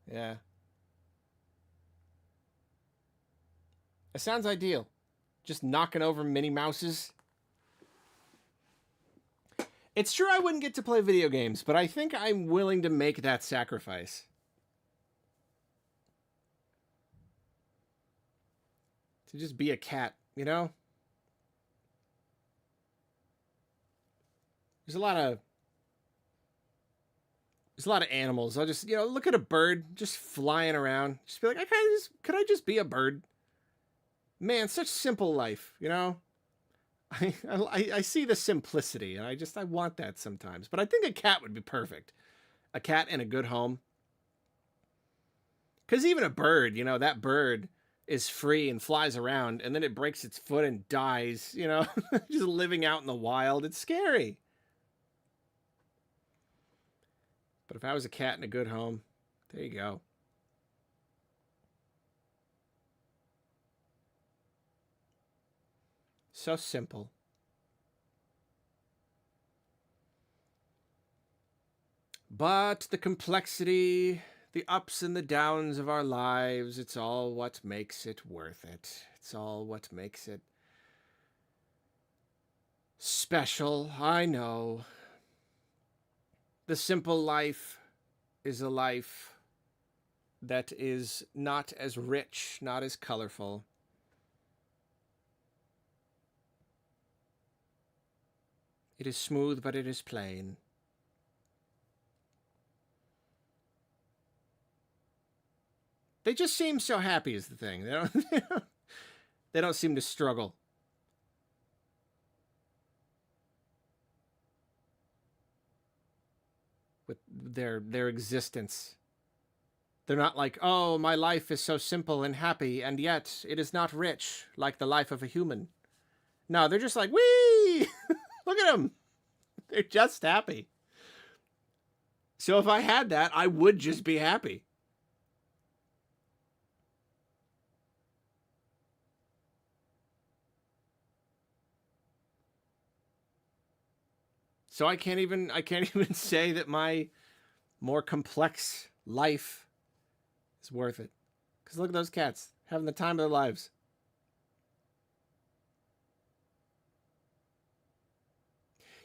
yeah. It sounds ideal. Just knocking over Minnie Mouses. It's true I wouldn't get to play video games, but I think I'm willing to make that sacrifice. To just be a cat, There's a lot of animals. I'll just, look at a bird just flying around. Just be like, could I just be a bird? Man, such simple life, I see the simplicity, and I want that sometimes. But I think a cat would be perfect. A cat in a good home. Because even a bird, you know, that bird is free and flies around, and then it breaks its foot and dies, you know, just living out in the wild. It's scary. But if I was a cat in a good home, there you go. So simple. But the complexity, the ups and the downs of our lives, it's all what makes it worth it. It's all what makes it special. I know. The simple life is a life that is not as rich, not as colorful. It is smooth, but it is plain. They just seem so happy is the thing. They don't seem to struggle. With their existence. They're not like, oh, my life is so simple and happy, and yet it is not rich like the life of a human. No, they're just like, wee! Look at them. They're just happy. So if I had that, I would just be happy. So I can't even say that my more complex life is worth it. Because look at those cats having the time of their lives.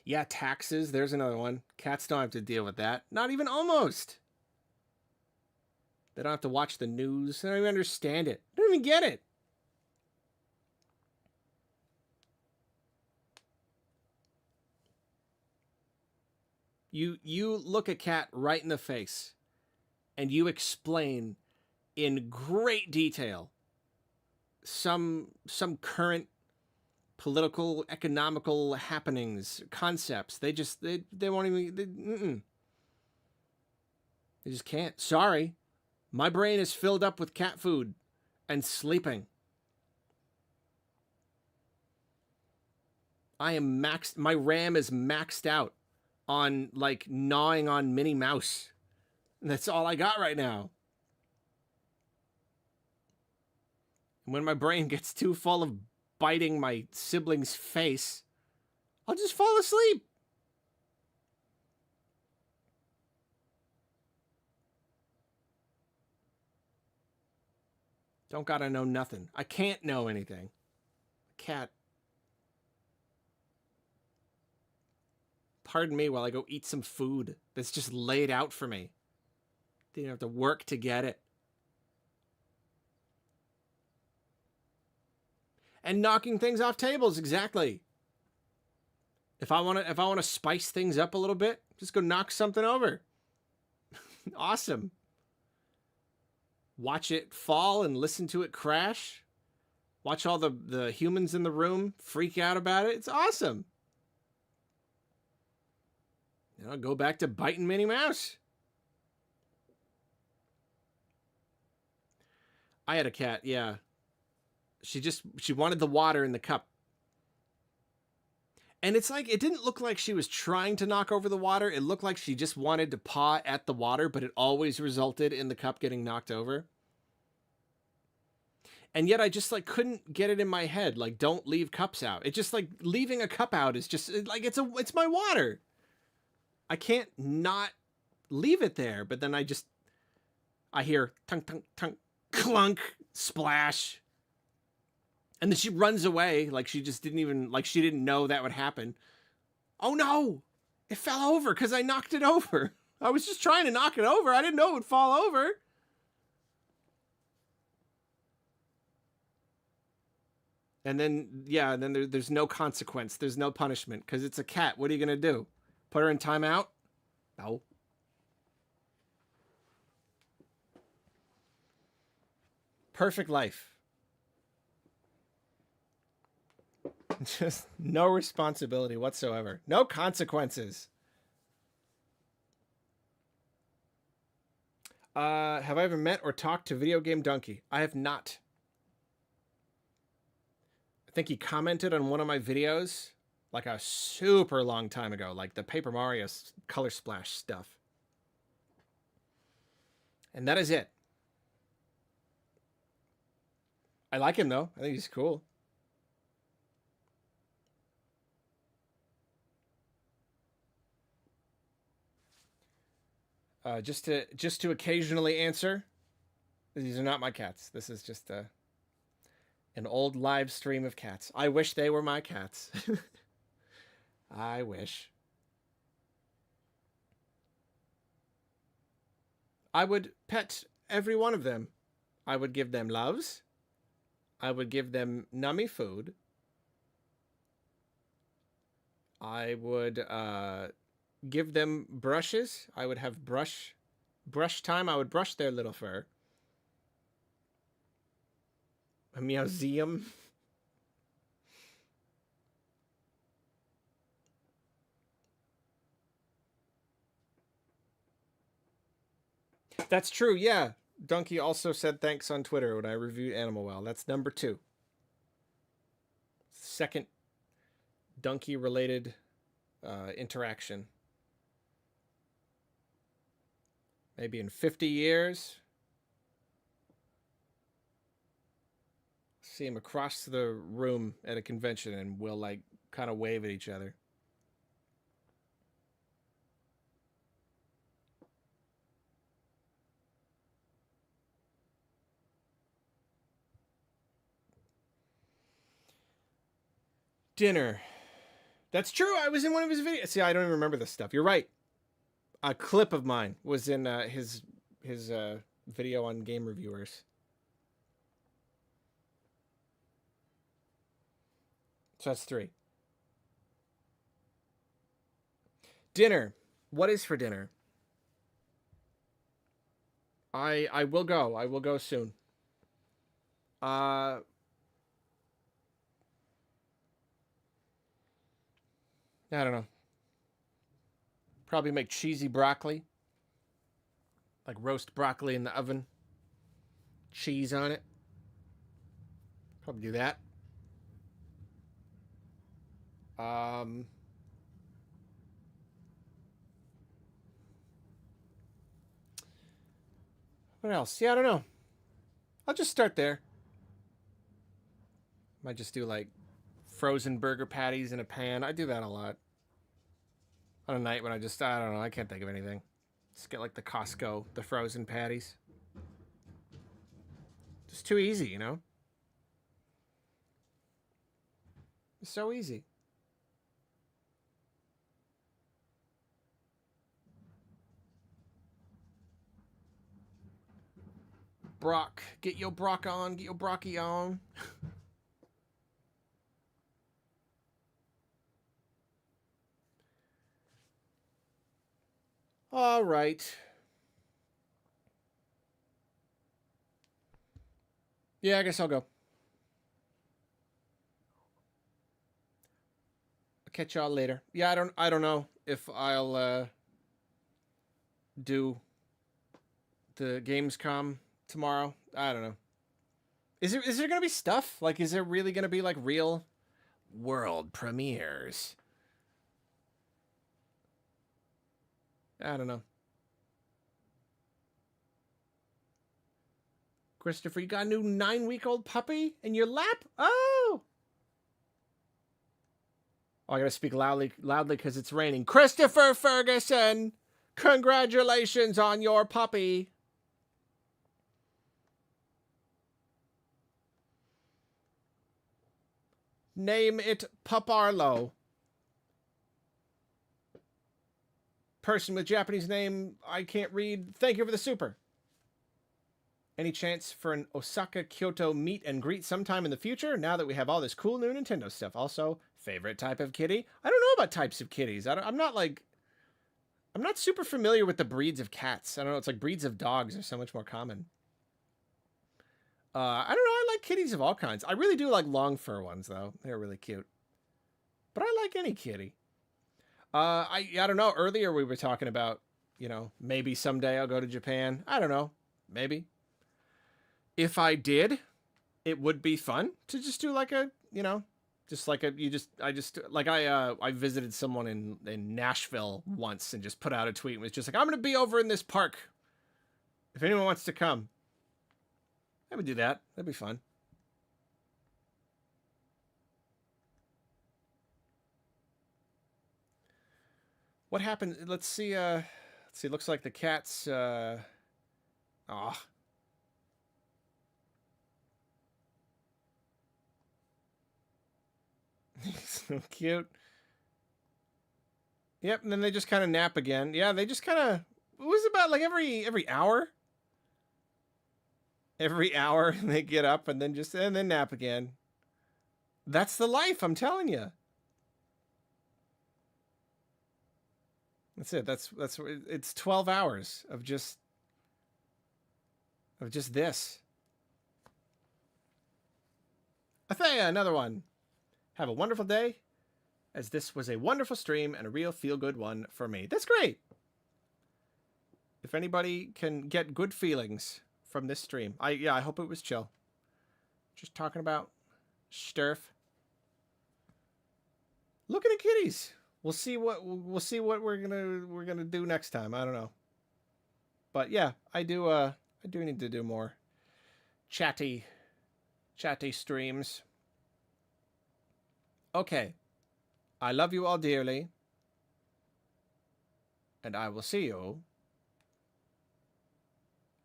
Yeah, taxes. There's another one. Cats don't have to deal with that. Not even almost. They don't have to watch the news. They don't even understand it. They don't even get it. You look a cat right in the face and you explain in great detail some current political, economical happenings, concepts. They won't even they just can't. Sorry. My brain is filled up with cat food and sleeping. I am maxed. My RAM is maxed out on like gnawing on Minnie Mouse. And that's all I got right now. And when my brain gets too full of biting my sibling's face, I'll just fall asleep. Don't gotta know nothing. I can't know anything. Cat. Pardon me while I go eat some food that's just laid out for me. Didn't have to work to get it. And knocking things off tables, exactly. If I want to spice things up a little bit, just go knock something over. Awesome. Watch it fall and listen to it crash. Watch all the humans in the room freak out about it. It's awesome. You know, go back to biting Minnie Mouse. I had a cat, yeah. She wanted the water in the cup. And it's like, it didn't look like she was trying to knock over the water. It looked like she just wanted to paw at the water, but it always resulted in the cup getting knocked over. And yet I just like couldn't get it in my head. Like, don't leave cups out. It's just like leaving a cup out is just like, it's my water. I can't not leave it there. But then I hear tunk, tunk, tunk, clunk, splash. And then she runs away like she just she didn't know that would happen. Oh no, it fell over because I knocked it over. I was just trying to knock it over. I didn't know it would fall over. And then, yeah, then there's no consequence. There's no punishment because it's a cat. What are you going to do? Put her in timeout? No. Perfect life. Just no responsibility whatsoever. No consequences. Have I ever met or talked to Video Game Donkey? I have not. I think he commented on one of my videos like a super long time ago, like the Paper Mario Color Splash stuff. And that is it. I like him though. I think he's cool. Just to occasionally answer. These are not my cats. This is just an old live stream of cats. I wish they were my cats. I wish. I would pet every one of them. I would give them loves. I would give them nummy food. I would give them brushes. I would have brush time. I would brush their little fur. A museum. That's true, yeah. Donkey also said thanks on Twitter when I reviewed Animal Well. That's number 2. Second donkey-related interaction. Maybe in 50 years. See him across the room at a convention and we'll like kind of wave at each other. Dinner. That's true. I was in one of his videos. See, I don't even remember this stuff. You're right. A clip of mine was in his video on game reviewers. So that's 3. Dinner. What is for dinner? I will go. I will go soon. I don't know. Probably make cheesy broccoli. Like roast broccoli in the oven. Cheese on it. Probably do that. What else? Yeah, I don't know. I'll just start there. Might just do like frozen burger patties in a pan. I do that a lot. On a night when I don't know, I can't think of anything. Just get like the Costco, the frozen patties. Just too easy, you know? It's so easy. Brock, get your Brock on, get your Brocky on. All right. Yeah, I guess I'll go. I'll catch y'all later. Yeah, I don't know if I'll do the Gamescom tomorrow. I don't know. Is there gonna be stuff? Like, is there really gonna be like real world premieres? I don't know. Christopher, you got a new 9-week-old puppy in your lap? Oh, I gotta speak loudly because it's raining. Christopher Ferguson, congratulations on your puppy. Name it Paparlo. Person with Japanese name I can't read. Thank you for the super. Any chance for an Osaka Kyoto meet and greet sometime in the future? Now that we have all this cool new Nintendo stuff. Also, favorite type of kitty? I don't know about types of kitties. I'm not super familiar with the breeds of cats. I don't know. It's like breeds of dogs are so much more common. I don't know. I like kitties of all kinds. I really do like long fur ones though. They're really cute. but I like any kitty. I don't know. Earlier we were talking about, maybe someday I'll go to Japan. I don't know. Maybe. If I did, it would be fun to just do like a, just like I visited someone in Nashville once and just put out a tweet and was just like, I'm going to be over in this park. If anyone wants to come, I would do that. That'd be fun. What happened? Let's see. Looks like the cat's. So cute. Yep, and then they just kind of nap again. Yeah, they just kind of. It was about like every hour. Every hour they get up and then nap again. That's the life, I'm telling you. That's it. It's 12 hours of just this. Athea, another one. Have a wonderful day, as this was a wonderful stream and a real feel-good one for me. That's great. If anybody can get good feelings from this stream, I hope it was chill. Just talking about sturf. Looking at kitties. We'll see what we're gonna do next time. I don't know. But yeah, I do need to do more chatty streams. Okay. I love you all dearly. And I will see you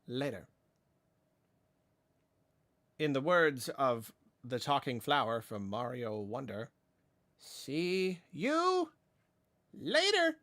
later. In the words of the talking flower from Mario Wonder, see you later.